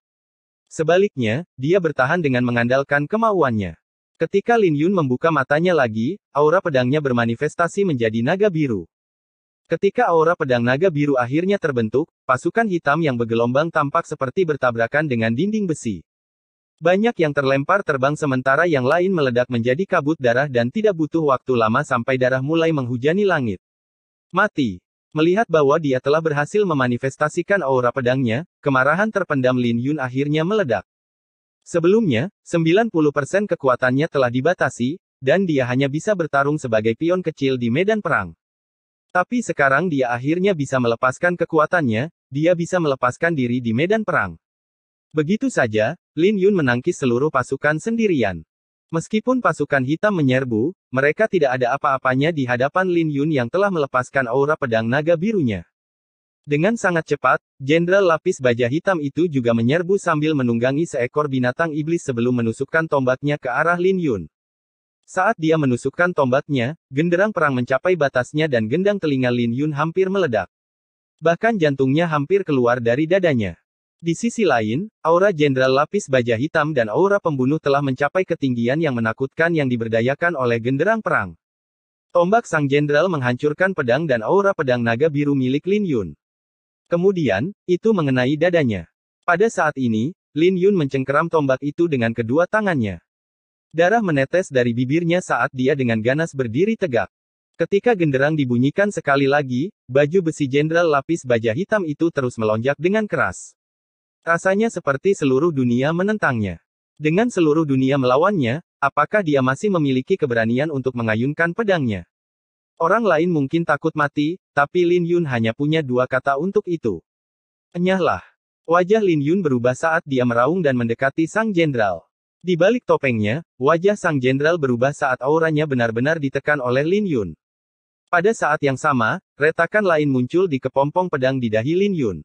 Sebaliknya, dia bertahan dengan mengandalkan kemauannya. Ketika Lin Yun membuka matanya lagi, aura pedangnya bermanifestasi menjadi naga biru. Ketika aura pedang naga biru akhirnya terbentuk, pasukan hitam yang bergelombang tampak seperti bertabrakan dengan dinding besi. Banyak yang terlempar terbang sementara yang lain meledak menjadi kabut darah dan tidak butuh waktu lama sampai darah mulai menghujani langit. Mati. Melihat bahwa dia telah berhasil memanifestasikan aura pedangnya, kemarahan terpendam Lin Yun akhirnya meledak. Sebelumnya, 90% kekuatannya telah dibatasi, dan dia hanya bisa bertarung sebagai pion kecil di medan perang. Tapi sekarang dia akhirnya bisa melepaskan kekuatannya, dia bisa melepaskan diri di medan perang. Begitu saja, Lin Yun menangkis seluruh pasukan sendirian. Meskipun pasukan hitam menyerbu, mereka tidak ada apa-apanya di hadapan Lin Yun yang telah melepaskan aura pedang naga birunya. Dengan sangat cepat, Jenderal Lapis Baja Hitam itu juga menyerbu sambil menunggangi seekor binatang iblis sebelum menusukkan tombaknya ke arah Lin Yun. Saat dia menusukkan tombaknya, genderang perang mencapai batasnya dan gendang telinga Lin Yun hampir meledak. Bahkan jantungnya hampir keluar dari dadanya. Di sisi lain, aura Jenderal Lapis Baja Hitam dan aura pembunuh telah mencapai ketinggian yang menakutkan yang diberdayakan oleh genderang perang. Tombak sang jenderal menghancurkan pedang dan aura pedang naga biru milik Lin Yun. Kemudian, itu mengenai dadanya. Pada saat ini, Lin Yun mencengkeram tombak itu dengan kedua tangannya. Darah menetes dari bibirnya saat dia dengan ganas berdiri tegak. Ketika genderang dibunyikan sekali lagi, baju besi Jenderal Lapis Baja Hitam itu terus melonjak dengan keras. Rasanya seperti seluruh dunia menentangnya. Dengan seluruh dunia melawannya, apakah dia masih memiliki keberanian untuk mengayunkan pedangnya? Orang lain mungkin takut mati, tapi Lin Yun hanya punya dua kata untuk itu. Enyahlah. Wajah Lin Yun berubah saat dia meraung dan mendekati sang jenderal. Di balik topengnya, wajah sang jenderal berubah saat auranya benar-benar ditekan oleh Lin Yun. Pada saat yang sama, retakan lain muncul di kepompong pedang di dahi Lin Yun.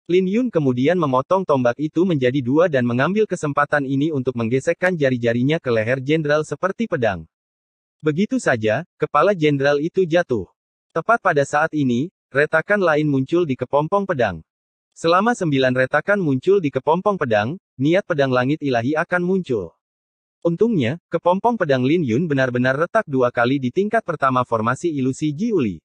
Lin Yun kemudian memotong tombak itu menjadi dua dan mengambil kesempatan ini untuk menggesekkan jari-jarinya ke leher jenderal seperti pedang. Begitu saja, kepala jenderal itu jatuh. Tepat pada saat ini, retakan lain muncul di kepompong pedang. Selama 9 retakan muncul di kepompong pedang, niat pedang langit ilahi akan muncul. Untungnya, kepompong pedang Lin Yun benar-benar retak 2 kali di tingkat pertama formasi ilusi Jiuli.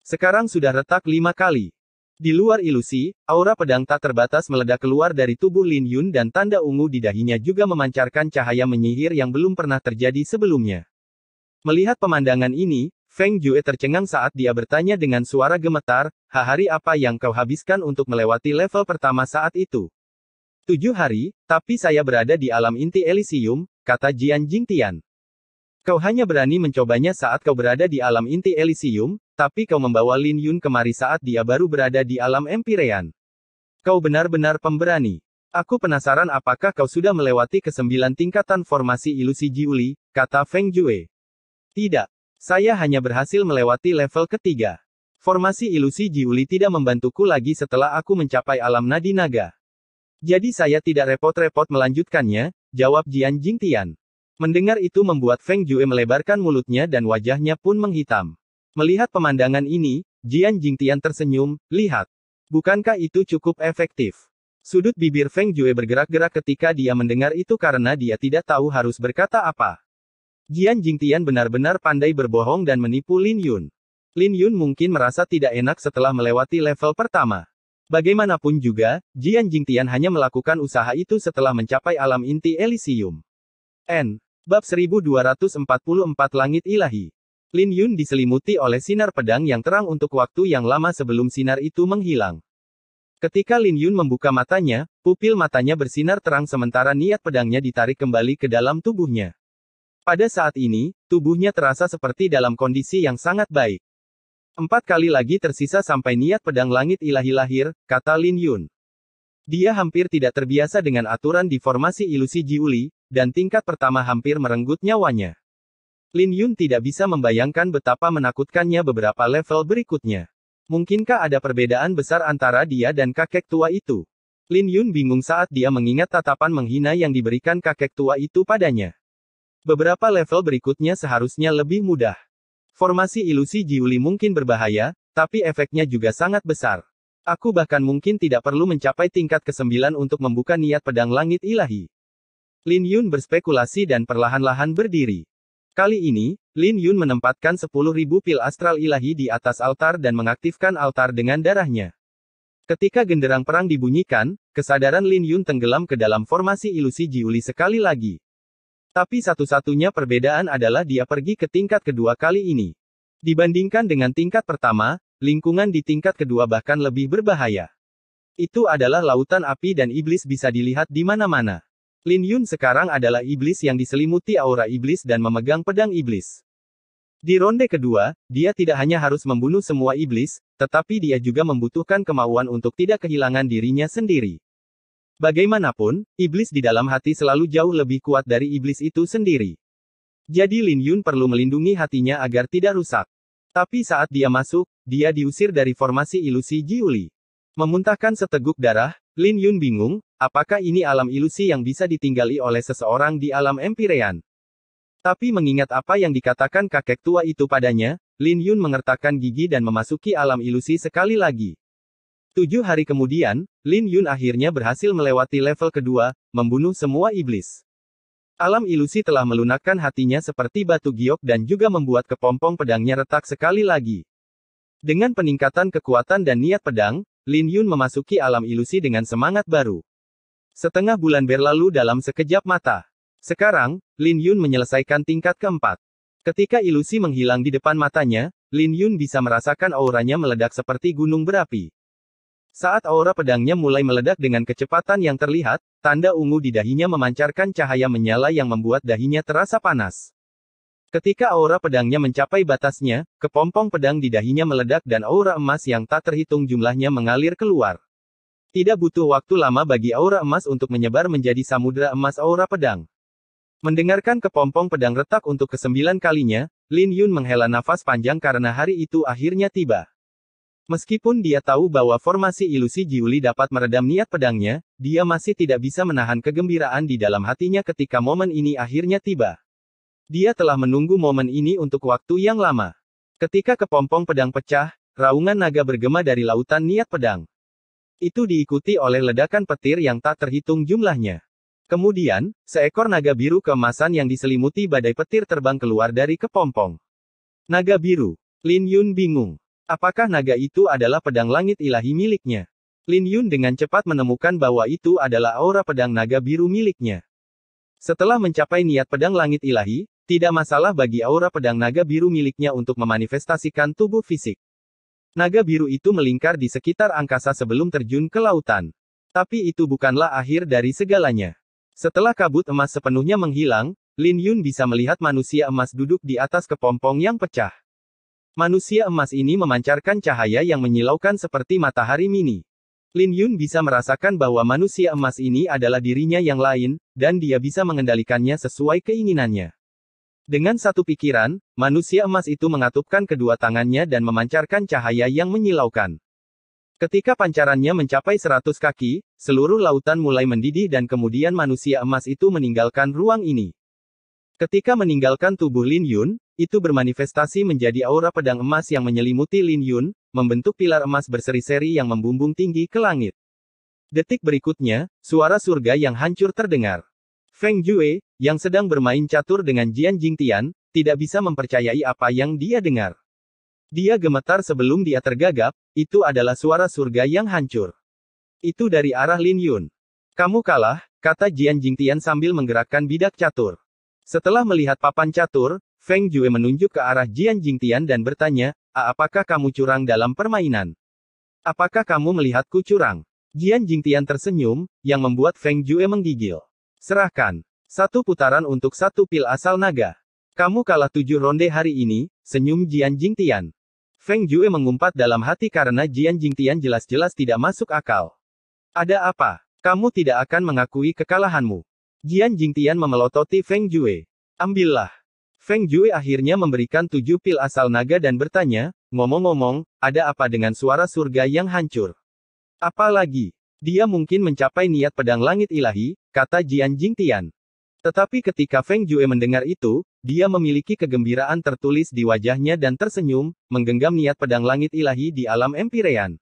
Sekarang sudah retak 5 kali. Di luar ilusi, aura pedang tak terbatas meledak keluar dari tubuh Lin Yun dan tanda ungu di dahinya juga memancarkan cahaya menyihir yang belum pernah terjadi sebelumnya. Melihat pemandangan ini, Feng Jue tercengang saat dia bertanya dengan suara gemetar, hari apa yang kau habiskan untuk melewati level pertama saat itu? 7 hari, tapi saya berada di alam inti Elysium, kata Jian Jingtian. Kau hanya berani mencobanya saat kau berada di alam inti Elysium, tapi kau membawa Lin Yun kemari saat dia baru berada di alam Empyrean. Kau benar-benar pemberani. Aku penasaran apakah kau sudah melewati ke-9 tingkatan formasi ilusi Jiuli, kata Feng Jue. Tidak. Saya hanya berhasil melewati level ketiga. Formasi ilusi Jiuli tidak membantuku lagi setelah aku mencapai alam nadi naga. Jadi saya tidak repot-repot melanjutkannya, jawab Jian Jingtian. Mendengar itu membuat Feng Jue melebarkan mulutnya dan wajahnya pun menghitam. Melihat pemandangan ini, Jian Jingtian tersenyum, lihat. Bukankah itu cukup efektif? Sudut bibir Feng Jue bergerak-gerak ketika dia mendengar itu karena dia tidak tahu harus berkata apa. Jian Jingtian benar-benar pandai berbohong dan menipu Lin Yun. Lin Yun mungkin merasa tidak enak setelah melewati level pertama. Bagaimanapun juga, Jian Jingtian hanya melakukan usaha itu setelah mencapai alam inti Elysium. Bab 1244 Langit Ilahi. Lin Yun diselimuti oleh sinar pedang yang terang untuk waktu yang lama sebelum sinar itu menghilang. Ketika Lin Yun membuka matanya, pupil matanya bersinar terang sementara niat pedangnya ditarik kembali ke dalam tubuhnya. Pada saat ini, tubuhnya terasa seperti dalam kondisi yang sangat baik. 4 kali lagi tersisa sampai niat pedang langit ilahi lahir, kata Lin Yun. Dia hampir tidak terbiasa dengan aturan di formasi ilusi Jiuli, dan tingkat pertama hampir merenggut nyawanya. Lin Yun tidak bisa membayangkan betapa menakutkannya beberapa level berikutnya. Mungkinkah ada perbedaan besar antara dia dan kakek tua itu? Lin Yun bingung saat dia mengingat tatapan menghina yang diberikan kakek tua itu padanya. Beberapa level berikutnya seharusnya lebih mudah. Formasi ilusi Jiuli mungkin berbahaya, tapi efeknya juga sangat besar. Aku bahkan mungkin tidak perlu mencapai tingkat ke-9 untuk membuka niat pedang langit ilahi. Lin Yun berspekulasi dan perlahan-lahan berdiri. Kali ini, Lin Yun menempatkan 10.000 pil astral ilahi di atas altar dan mengaktifkan altar dengan darahnya. Ketika genderang perang dibunyikan, kesadaran Lin Yun tenggelam ke dalam formasi ilusi Jiuli sekali lagi. Tapi satu-satunya perbedaan adalah dia pergi ke tingkat kedua kali ini. Dibandingkan dengan tingkat pertama, lingkungan di tingkat kedua bahkan lebih berbahaya. Itu adalah lautan api dan iblis bisa dilihat di mana-mana. Lin Yun sekarang adalah iblis yang diselimuti aura iblis dan memegang pedang iblis. Di ronde kedua, dia tidak hanya harus membunuh semua iblis, tetapi dia juga membutuhkan kemauan untuk tidak kehilangan dirinya sendiri. Bagaimanapun, iblis di dalam hati selalu jauh lebih kuat dari iblis itu sendiri. Jadi Lin Yun perlu melindungi hatinya agar tidak rusak. Tapi saat dia masuk, dia diusir dari formasi ilusi Jiuli. Memuntahkan seteguk darah, Lin Yun bingung, apakah ini alam ilusi yang bisa ditinggali oleh seseorang di alam Empyrean? Tapi mengingat apa yang dikatakan kakek tua itu padanya, Lin Yun mengertakkan gigi dan memasuki alam ilusi sekali lagi. 7 hari kemudian, Lin Yun akhirnya berhasil melewati level kedua, membunuh semua iblis. Alam ilusi telah melunakkan hatinya seperti batu giok dan juga membuat kepompong pedangnya retak sekali lagi. Dengan peningkatan kekuatan dan niat pedang, Lin Yun memasuki alam ilusi dengan semangat baru. Setengah bulan berlalu dalam sekejap mata. Sekarang, Lin Yun menyelesaikan tingkat keempat. Ketika ilusi menghilang di depan matanya, Lin Yun bisa merasakan auranya meledak seperti gunung berapi. Saat aura pedangnya mulai meledak dengan kecepatan yang terlihat, tanda ungu di dahinya memancarkan cahaya menyala yang membuat dahinya terasa panas. Ketika aura pedangnya mencapai batasnya, kepompong pedang di dahinya meledak dan aura emas yang tak terhitung jumlahnya mengalir keluar. Tidak butuh waktu lama bagi aura emas untuk menyebar menjadi samudera emas aura pedang. Mendengarkan kepompong pedang retak untuk ke-9 kalinya, Lin Yun menghela nafas panjang karena hari itu akhirnya tiba. Meskipun dia tahu bahwa formasi ilusi Jiuli dapat meredam niat pedangnya, dia masih tidak bisa menahan kegembiraan di dalam hatinya ketika momen ini akhirnya tiba. Dia telah menunggu momen ini untuk waktu yang lama. Ketika kepompong pedang pecah, raungan naga bergema dari lautan niat pedang. Itu diikuti oleh ledakan petir yang tak terhitung jumlahnya. Kemudian, seekor naga biru keemasan yang diselimuti badai petir terbang keluar dari kepompong. Naga biru. Lin Yun bingung. Apakah naga itu adalah pedang langit ilahi miliknya? Lin Yun dengan cepat menemukan bahwa itu adalah aura pedang naga biru miliknya. Setelah mencapai niat pedang langit ilahi, tidak masalah bagi aura pedang naga biru miliknya untuk memanifestasikan tubuh fisik. Naga biru itu melingkar di sekitar angkasa sebelum terjun ke lautan. Tapi itu bukanlah akhir dari segalanya. Setelah kabut emas sepenuhnya menghilang, Lin Yun bisa melihat manusia emas duduk di atas kepompong yang pecah. Manusia emas ini memancarkan cahaya yang menyilaukan seperti matahari mini. Lin Yun bisa merasakan bahwa manusia emas ini adalah dirinya yang lain, dan dia bisa mengendalikannya sesuai keinginannya. Dengan satu pikiran, manusia emas itu mengatupkan kedua tangannya dan memancarkan cahaya yang menyilaukan. Ketika pancarannya mencapai 100 kaki, seluruh lautan mulai mendidih dan kemudian manusia emas itu meninggalkan ruang ini. Ketika meninggalkan tubuh Lin Yun, itu bermanifestasi menjadi aura pedang emas yang menyelimuti Lin Yun, membentuk pilar emas berseri-seri yang membumbung tinggi ke langit. Detik berikutnya, suara surga yang hancur terdengar. Feng Jue, yang sedang bermain catur dengan Jian Jingtian, tidak bisa mempercayai apa yang dia dengar. Dia gemetar sebelum dia tergagap, itu adalah suara surga yang hancur. Itu dari arah Lin Yun. Kamu kalah, kata Jian Jingtian sambil menggerakkan bidak catur. Setelah melihat papan catur, Feng Jue menunjuk ke arah Jian Jingtian dan bertanya, apakah kamu curang dalam permainan? Apakah kamu melihatku curang? Jian Jingtian tersenyum, yang membuat Feng Jue menggigil. Serahkan. 1 putaran untuk 1 pil asal naga. Kamu kalah 7 ronde hari ini, senyum Jian Jingtian. Feng Jue mengumpat dalam hati karena Jian Jingtian jelas-jelas tidak masuk akal. Ada apa? Kamu tidak akan mengakui kekalahanmu. Jian Jingtian memelototi Feng Jue. Ambillah. Feng Jue akhirnya memberikan 7 pil asal naga dan bertanya, ngomong-ngomong, ada apa dengan suara surga yang hancur? Apalagi, dia mungkin mencapai niat pedang langit ilahi, kata Jian Jingtian. Tetapi ketika Feng Jue mendengar itu, dia memiliki kegembiraan tertulis di wajahnya dan tersenyum, menggenggam niat pedang langit ilahi di alam Empirean.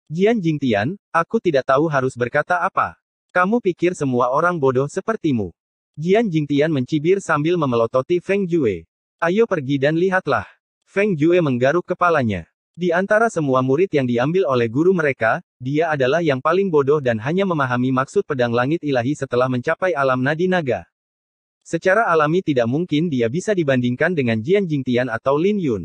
Jian Jingtian, aku tidak tahu harus berkata apa. Kamu pikir semua orang bodoh sepertimu. Jian Jingtian mencibir sambil memelototi Feng Jue. Ayo pergi dan lihatlah. Feng Jue menggaruk kepalanya. Di antara semua murid yang diambil oleh guru mereka, dia adalah yang paling bodoh dan hanya memahami maksud pedang langit ilahi setelah mencapai alam nadi naga. Secara alami tidak mungkin dia bisa dibandingkan dengan Jian Jingtian atau Lin Yun.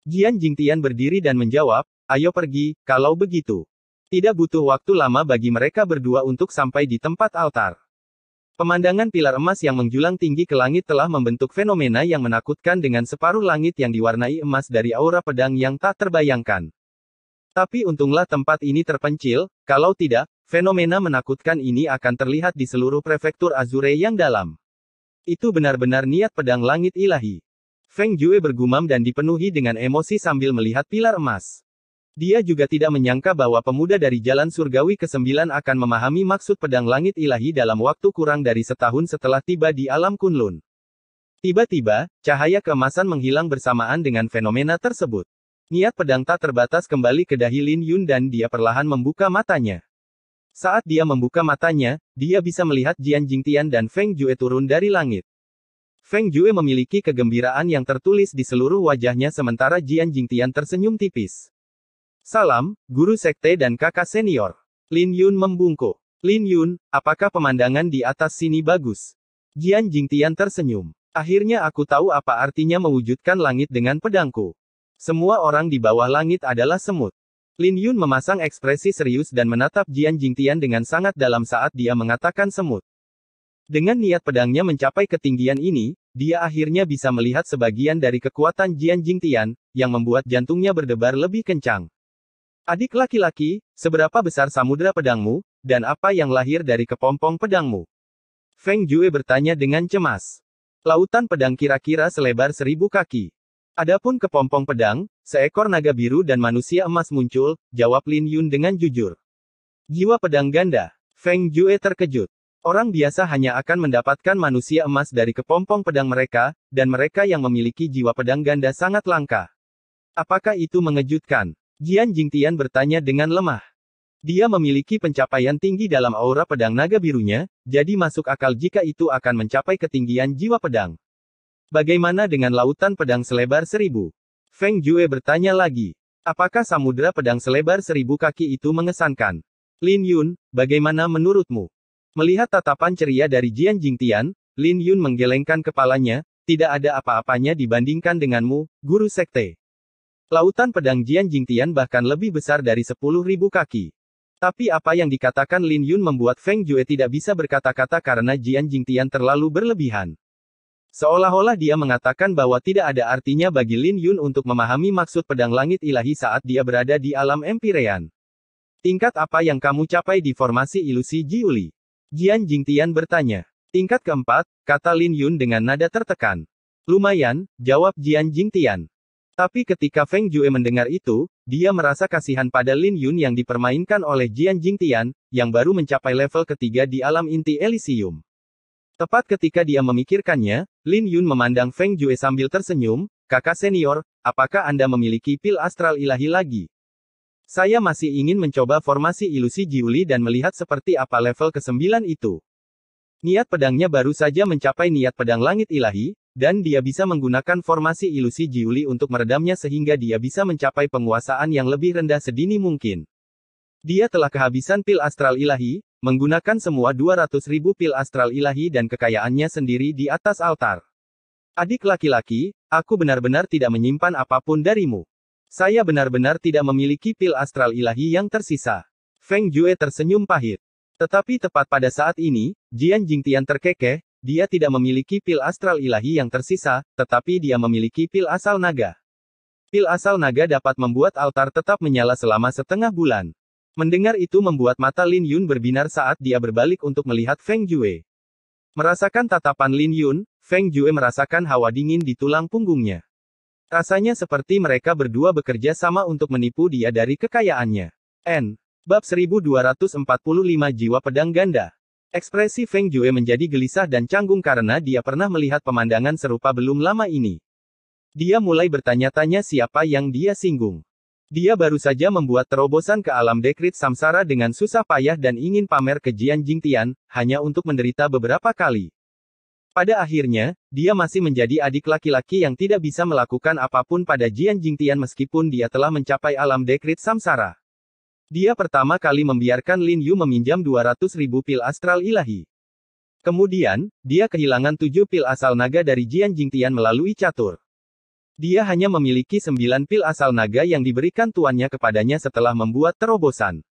Jian Jingtian berdiri dan menjawab, ayo pergi, kalau begitu. Tidak butuh waktu lama bagi mereka berdua untuk sampai di tempat altar. Pemandangan pilar emas yang menjulang tinggi ke langit telah membentuk fenomena yang menakutkan dengan separuh langit yang diwarnai emas dari aura pedang yang tak terbayangkan. Tapi untunglah tempat ini terpencil, kalau tidak, fenomena menakutkan ini akan terlihat di seluruh prefektur Azure yang dalam. Itu benar-benar niat pedang langit ilahi. Feng Jue bergumam dan dipenuhi dengan emosi sambil melihat pilar emas. Dia juga tidak menyangka bahwa pemuda dari jalan surgawi ke-9 akan memahami maksud pedang langit ilahi dalam waktu kurang dari setahun setelah tiba di alam Kunlun. Tiba-tiba, cahaya keemasan menghilang bersamaan dengan fenomena tersebut. Niat pedang tak terbatas kembali ke dahi Lin Yun dan dia perlahan membuka matanya. Saat dia membuka matanya, dia bisa melihat Jian Jingtian dan Feng Jue turun dari langit. Feng Jue memiliki kegembiraan yang tertulis di seluruh wajahnya sementara Jian Jingtian tersenyum tipis. Salam, guru sekte dan kakak senior. Lin Yun membungkuk. Lin Yun, apakah pemandangan di atas sini bagus? Jian Jingtian tersenyum. Akhirnya aku tahu apa artinya mewujudkan langit dengan pedangku. Semua orang di bawah langit adalah semut. Lin Yun memasang ekspresi serius dan menatap Jian Jingtian dengan sangat dalam saat dia mengatakan semut. Dengan niat pedangnya mencapai ketinggian ini, dia akhirnya bisa melihat sebagian dari kekuatan Jian Jingtian, yang membuat jantungnya berdebar lebih kencang. Adik laki-laki, seberapa besar samudera pedangmu, dan apa yang lahir dari kepompong pedangmu? Feng Jue bertanya dengan cemas. Lautan pedang kira-kira selebar 1000 kaki. Adapun kepompong pedang, seekor naga biru dan manusia emas muncul, jawab Lin Yun dengan jujur. Jiwa pedang ganda. Feng Jue terkejut. Orang biasa hanya akan mendapatkan manusia emas dari kepompong pedang mereka, dan mereka yang memiliki jiwa pedang ganda sangat langka. Apakah itu mengejutkan? Jian Jingtian bertanya dengan lemah. Dia memiliki pencapaian tinggi dalam aura pedang naga birunya, jadi masuk akal jika itu akan mencapai ketinggian jiwa pedang. Bagaimana dengan lautan pedang selebar 1000? Feng Jue bertanya lagi. Apakah samudera pedang selebar 1000 kaki itu mengesankan? Lin Yun, bagaimana menurutmu? Melihat tatapan ceria dari Jian Jingtian, Lin Yun menggelengkan kepalanya, tidak ada apa-apanya dibandingkan denganmu, guru sekte. Lautan pedang Jian Jingtian bahkan lebih besar dari 10.000 kaki. Tapi apa yang dikatakan Lin Yun membuat Feng Jue tidak bisa berkata-kata karena Jian Jingtian terlalu berlebihan. Seolah-olah dia mengatakan bahwa tidak ada artinya bagi Lin Yun untuk memahami maksud pedang langit ilahi saat dia berada di alam Empirean. Tingkat apa yang kamu capai di formasi ilusi Jiuli? Jian Jingtian bertanya. Tingkat keempat, kata Lin Yun dengan nada tertekan. Lumayan, jawab Jian Jingtian. Tapi ketika Feng Jue mendengar itu, dia merasa kasihan pada Lin Yun yang dipermainkan oleh Jian Jingtian, yang baru mencapai level ketiga di alam inti Elysium. Tepat ketika dia memikirkannya, Lin Yun memandang Feng Jue sambil tersenyum, "Kakak senior, apakah Anda memiliki pil astral ilahi lagi? Saya masih ingin mencoba formasi ilusi Jiuli dan melihat seperti apa level ke-9 itu." Niat pedangnya baru saja mencapai niat pedang langit ilahi, dan dia bisa menggunakan formasi ilusi Jiuli untuk meredamnya sehingga dia bisa mencapai penguasaan yang lebih rendah sedini mungkin. Dia telah kehabisan pil astral ilahi, menggunakan semua 200.000 pil astral ilahi dan kekayaannya sendiri di atas altar. Adik laki-laki, aku benar-benar tidak menyimpan apapun darimu. Saya benar-benar tidak memiliki pil astral ilahi yang tersisa. Feng Jue tersenyum pahit. Tetapi tepat pada saat ini, Jian Jingtian terkekeh, dia tidak memiliki pil astral ilahi yang tersisa, tetapi dia memiliki pil asal naga. Pil asal naga dapat membuat altar tetap menyala selama setengah bulan. Mendengar itu membuat mata Lin Yun berbinar saat dia berbalik untuk melihat Feng Jue. Merasakan tatapan Lin Yun, Feng Jue merasakan hawa dingin di tulang punggungnya. Rasanya seperti mereka berdua bekerja sama untuk menipu dia dari kekayaannya. Bab 1245 Jiwa Pedang Ganda. Ekspresi Feng Jue menjadi gelisah dan canggung karena dia pernah melihat pemandangan serupa belum lama ini. Dia mulai bertanya-tanya siapa yang dia singgung. Dia baru saja membuat terobosan ke alam dekrit samsara dengan susah payah dan ingin pamer ke Jian Jingtian, hanya untuk menderita beberapa kali. Pada akhirnya, dia masih menjadi adik laki-laki yang tidak bisa melakukan apapun pada Jian Jingtian meskipun dia telah mencapai alam dekrit samsara. Dia pertama kali membiarkan Lin Yu meminjam 200.000 pil astral ilahi. Kemudian, dia kehilangan 7 pil asal naga dari Jian Jingtian melalui catur. Dia hanya memiliki 9 pil asal naga yang diberikan tuannya kepadanya setelah membuat terobosan.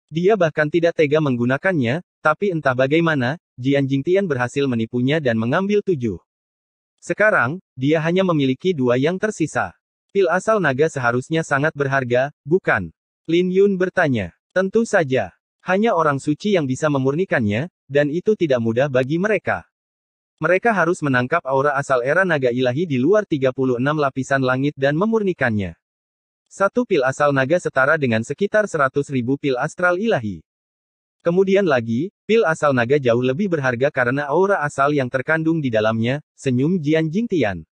Dia bahkan tidak tega menggunakannya, tapi entah bagaimana, Jian Jingtian berhasil menipunya dan mengambil 7. Sekarang, dia hanya memiliki 2 yang tersisa. Pil asal naga seharusnya sangat berharga, bukan? Lin Yun bertanya. Tentu saja. Hanya orang suci yang bisa memurnikannya, dan itu tidak mudah bagi mereka. Mereka harus menangkap aura asal era naga ilahi di luar 36 lapisan langit dan memurnikannya. Satu pil asal naga setara dengan sekitar 100.000 pil astral ilahi. Kemudian lagi, pil asal naga jauh lebih berharga karena aura asal yang terkandung di dalamnya, senyum Jian Jingtian.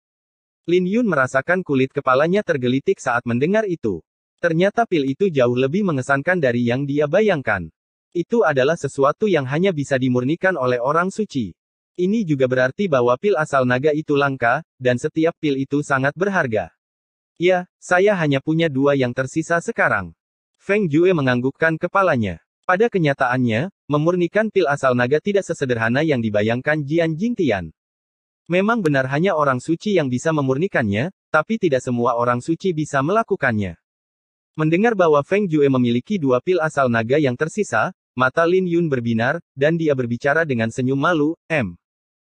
Lin Yun merasakan kulit kepalanya tergelitik saat mendengar itu. Ternyata pil itu jauh lebih mengesankan dari yang dia bayangkan. Itu adalah sesuatu yang hanya bisa dimurnikan oleh orang suci. Ini juga berarti bahwa pil asal naga itu langka, dan setiap pil itu sangat berharga. Ya, saya hanya punya 2 yang tersisa sekarang. Feng Jue menganggukkan kepalanya. Pada kenyataannya, memurnikan pil asal naga tidak sesederhana yang dibayangkan Jian Jingtian. Memang benar hanya orang suci yang bisa memurnikannya, tapi tidak semua orang suci bisa melakukannya. Mendengar bahwa Feng Jue memiliki 2 pil asal naga yang tersisa, mata Lin Yun berbinar, dan dia berbicara dengan senyum malu,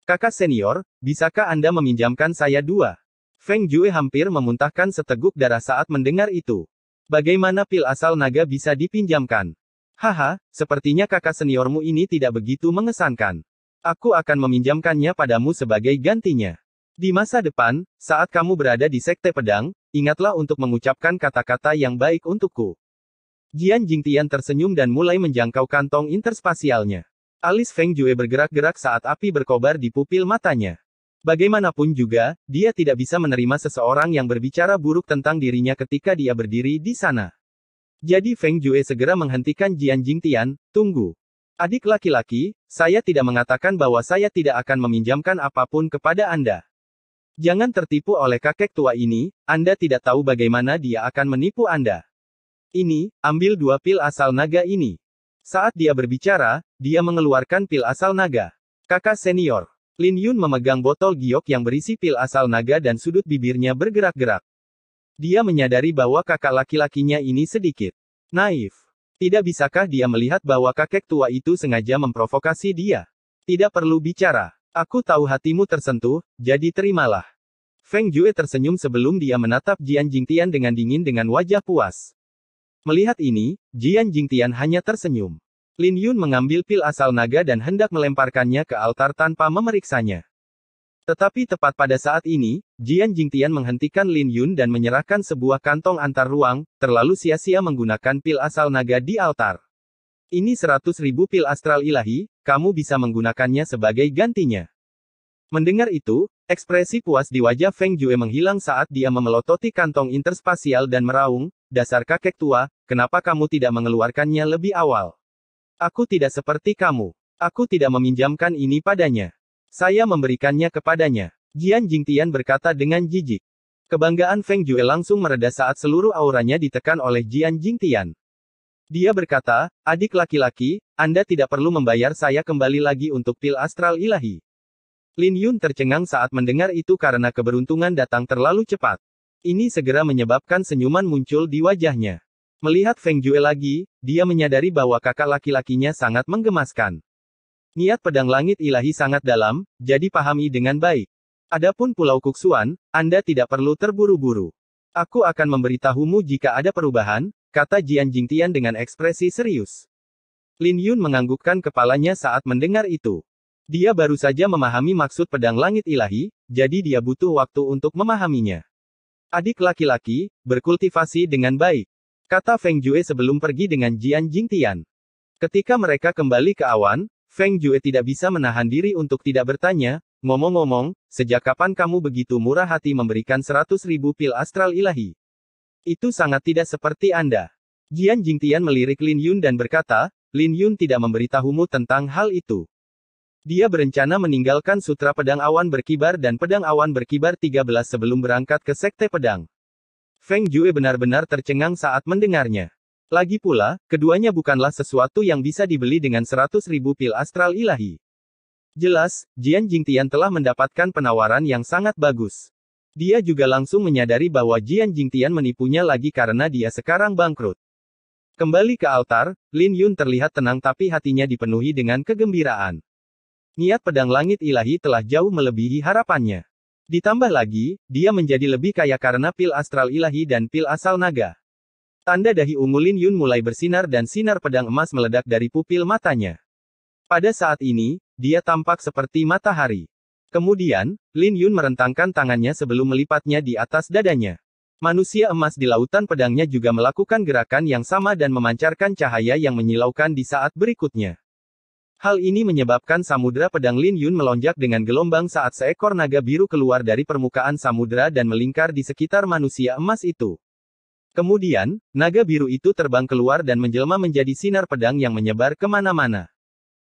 Kakak senior, bisakah Anda meminjamkan saya 2? Feng Jue hampir memuntahkan seteguk darah saat mendengar itu. Bagaimana pil asal naga bisa dipinjamkan? Haha, sepertinya kakak seniormu ini tidak begitu mengesankan. Aku akan meminjamkannya padamu sebagai gantinya. Di masa depan, saat kamu berada di Sekte Pedang, ingatlah untuk mengucapkan kata-kata yang baik untukku. Jian Jingtian tersenyum dan mulai menjangkau kantong interspasialnya. Alis Feng Jue bergerak-gerak saat api berkobar di pupil matanya. Bagaimanapun juga, dia tidak bisa menerima seseorang yang berbicara buruk tentang dirinya ketika dia berdiri di sana. Jadi Feng Jue segera menghentikan Jian Jingtian, tunggu. Adik laki-laki, saya tidak mengatakan bahwa saya tidak akan meminjamkan apapun kepada Anda. Jangan tertipu oleh kakek tua ini, Anda tidak tahu bagaimana dia akan menipu Anda. Ini, ambil 2 pil asal naga ini. Saat dia berbicara, dia mengeluarkan pil asal naga. Kakak senior. Lin Yun memegang botol giok yang berisi pil asal naga dan sudut bibirnya bergerak-gerak. Dia menyadari bahwa kakak laki-lakinya ini sedikit naif. Tidak bisakah dia melihat bahwa kakek tua itu sengaja memprovokasi dia? Tidak perlu bicara. Aku tahu hatimu tersentuh, jadi terimalah. Feng Jue tersenyum sebelum dia menatap Jian Jingtian dengan dingin dengan wajah puas. Melihat ini, Jian Jingtian hanya tersenyum. Lin Yun mengambil pil asal naga dan hendak melemparkannya ke altar tanpa memeriksanya. Tetapi tepat pada saat ini, Jian Jingtian menghentikan Lin Yun dan menyerahkan sebuah kantong antar ruang, terlalu sia-sia menggunakan pil asal naga di altar. Ini 100.000 pil astral ilahi, kamu bisa menggunakannya sebagai gantinya. Mendengar itu, ekspresi puas di wajah Feng Jue menghilang saat dia memelototi kantong interspasial dan meraung, dasar kakek tua, kenapa kamu tidak mengeluarkannya lebih awal? Aku tidak seperti kamu. Aku tidak meminjamkan ini padanya. Saya memberikannya kepadanya. Jian Jingtian berkata dengan jijik. Kebanggaan Feng Jue langsung mereda saat seluruh auranya ditekan oleh Jian Jingtian. Dia berkata, adik laki-laki, Anda tidak perlu membayar saya kembali lagi untuk pil astral ilahi. Lin Yun tercengang saat mendengar itu karena keberuntungan datang terlalu cepat. Ini segera menyebabkan senyuman muncul di wajahnya. Melihat Feng Jue lagi, dia menyadari bahwa kakak laki-lakinya sangat menggemaskan. Niat pedang langit ilahi sangat dalam, jadi pahami dengan baik. Adapun Pulau Kuksuan, Anda tidak perlu terburu-buru. Aku akan memberitahumu jika ada perubahan, kata Jian Jingtian dengan ekspresi serius. Lin Yun menganggukkan kepalanya saat mendengar itu. Dia baru saja memahami maksud pedang langit ilahi, jadi dia butuh waktu untuk memahaminya. Adik laki-laki, berkultivasi dengan baik, kata Feng Jue sebelum pergi dengan Jian Jingtian. Ketika mereka kembali ke awan, Feng Jue tidak bisa menahan diri untuk tidak bertanya, ngomong-ngomong, sejak kapan kamu begitu murah hati memberikan 100.000 pil astral ilahi? Itu sangat tidak seperti Anda. Jian Jingtian melirik Lin Yun dan berkata, Lin Yun tidak memberitahumu tentang hal itu. Dia berencana meninggalkan Sutra Pedang Awan Berkibar dan Pedang Awan Berkibar 13 sebelum berangkat ke Sekte Pedang. Feng Jue benar-benar tercengang saat mendengarnya. Lagi pula, keduanya bukanlah sesuatu yang bisa dibeli dengan 100.000 pil astral ilahi. Jelas, Jian Jingtian telah mendapatkan penawaran yang sangat bagus. Dia juga langsung menyadari bahwa Jian Jingtian menipunya lagi karena dia sekarang bangkrut. Kembali ke altar, Lin Yun terlihat tenang tapi hatinya dipenuhi dengan kegembiraan. Niat pedang langit ilahi telah jauh melebihi harapannya. Ditambah lagi, dia menjadi lebih kaya karena pil astral ilahi dan pil asal naga. Tanda dahi ungu Lin Yun mulai bersinar dan sinar pedang emas meledak dari pupil matanya. Pada saat ini, dia tampak seperti matahari. Kemudian, Lin Yun merentangkan tangannya sebelum melipatnya di atas dadanya. Manusia emas di lautan pedangnya juga melakukan gerakan yang sama dan memancarkan cahaya yang menyilaukan di saat berikutnya. Hal ini menyebabkan samudera pedang Lin Yun melonjak dengan gelombang saat seekor naga biru keluar dari permukaan samudera dan melingkar di sekitar manusia emas itu. Kemudian, naga biru itu terbang keluar dan menjelma menjadi sinar pedang yang menyebar kemana-mana.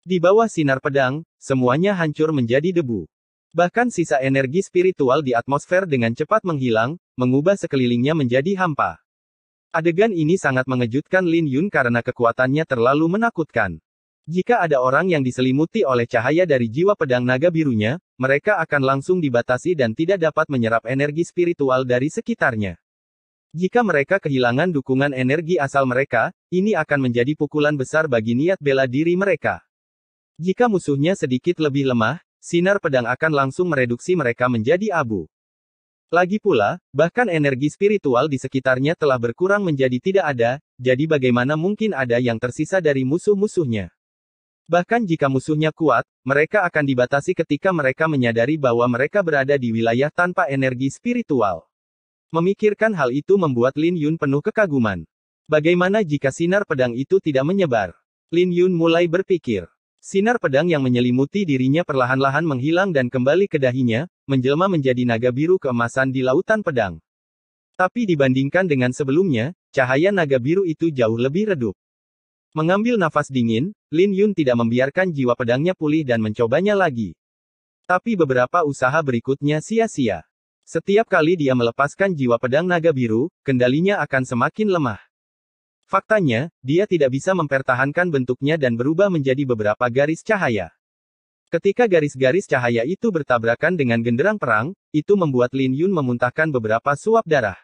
Di bawah sinar pedang, semuanya hancur menjadi debu. Bahkan sisa energi spiritual di atmosfer dengan cepat menghilang, mengubah sekelilingnya menjadi hampa. Adegan ini sangat mengejutkan Lin Yun karena kekuatannya terlalu menakutkan. Jika ada orang yang diselimuti oleh cahaya dari jiwa pedang naga birunya, mereka akan langsung dibatasi dan tidak dapat menyerap energi spiritual dari sekitarnya. Jika mereka kehilangan dukungan energi asal mereka, ini akan menjadi pukulan besar bagi niat bela diri mereka. Jika musuhnya sedikit lebih lemah, sinar pedang akan langsung mereduksi mereka menjadi abu. Lagi pula, bahkan energi spiritual di sekitarnya telah berkurang menjadi tidak ada, jadi bagaimana mungkin ada yang tersisa dari musuh-musuhnya? Bahkan jika musuhnya kuat, mereka akan dibatasi ketika mereka menyadari bahwa mereka berada di wilayah tanpa energi spiritual. Memikirkan hal itu membuat Lin Yun penuh kekaguman. Bagaimana jika sinar pedang itu tidak menyebar? Lin Yun mulai berpikir. Sinar pedang yang menyelimuti dirinya perlahan-lahan menghilang dan kembali ke dahinya, menjelma menjadi naga biru keemasan di lautan pedang. Tapi dibandingkan dengan sebelumnya, cahaya naga biru itu jauh lebih redup. Mengambil nafas dingin, Lin Yun tidak membiarkan jiwa pedangnya pulih dan mencobanya lagi. Tapi beberapa usaha berikutnya sia-sia. Setiap kali dia melepaskan jiwa pedang naga biru, kendalinya akan semakin lemah. Faktanya, dia tidak bisa mempertahankan bentuknya dan berubah menjadi beberapa garis cahaya. Ketika garis-garis cahaya itu bertabrakan dengan genderang perang, itu membuat Lin Yun memuntahkan beberapa suap darah.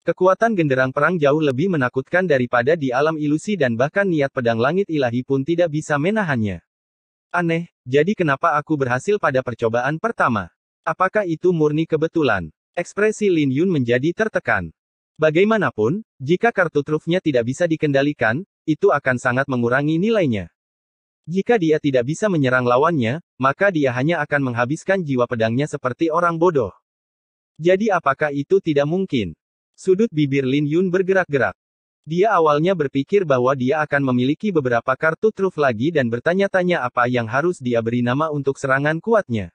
Kekuatan genderang perang jauh lebih menakutkan daripada di alam ilusi dan bahkan niat pedang langit ilahi pun tidak bisa menahannya. Aneh, jadi kenapa aku berhasil pada percobaan pertama? Apakah itu murni kebetulan? Ekspresi Lin Yun menjadi tertekan. Bagaimanapun, jika kartu trufnya tidak bisa dikendalikan, itu akan sangat mengurangi nilainya. Jika dia tidak bisa menyerang lawannya, maka dia hanya akan menghabiskan jiwa pedangnya seperti orang bodoh. Jadi apakah itu tidak mungkin? Sudut bibir Lin Yun bergerak-gerak. Dia awalnya berpikir bahwa dia akan memiliki beberapa kartu truf lagi dan bertanya-tanya apa yang harus dia beri nama untuk serangan kuatnya.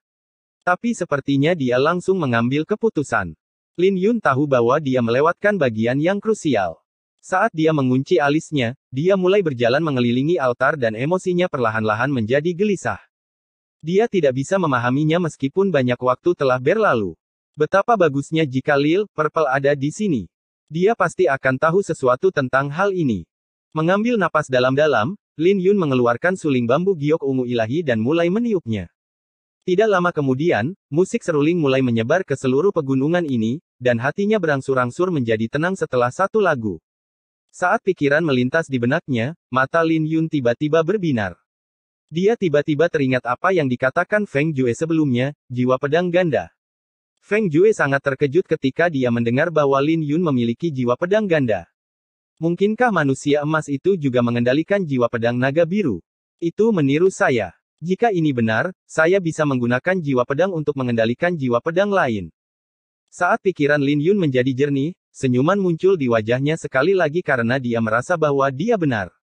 Tapi sepertinya dia langsung mengambil keputusan. Lin Yun tahu bahwa dia melewatkan bagian yang krusial. Saat dia mengunci alisnya, dia mulai berjalan mengelilingi altar dan emosinya perlahan-lahan menjadi gelisah. Dia tidak bisa memahaminya meskipun banyak waktu telah berlalu. Betapa bagusnya jika Lil Purple ada di sini. Dia pasti akan tahu sesuatu tentang hal ini. Mengambil napas dalam-dalam, Lin Yun mengeluarkan suling bambu giok ungu ilahi dan mulai meniupnya. Tidak lama kemudian, musik seruling mulai menyebar ke seluruh pegunungan ini, dan hatinya berangsur-angsur menjadi tenang setelah satu lagu. Saat pikiran melintas di benaknya, mata Lin Yun tiba-tiba berbinar. Dia tiba-tiba teringat apa yang dikatakan Feng Jue sebelumnya, jiwa pedang ganda. Feng Jue sangat terkejut ketika dia mendengar bahwa Lin Yun memiliki jiwa pedang ganda. Mungkinkah manusia emas itu juga mengendalikan jiwa pedang naga biru? Itu meniru saya. Jika ini benar, saya bisa menggunakan jiwa pedang untuk mengendalikan jiwa pedang lain. Saat pikiran Lin Yun menjadi jernih, senyuman muncul di wajahnya sekali lagi karena dia merasa bahwa dia benar.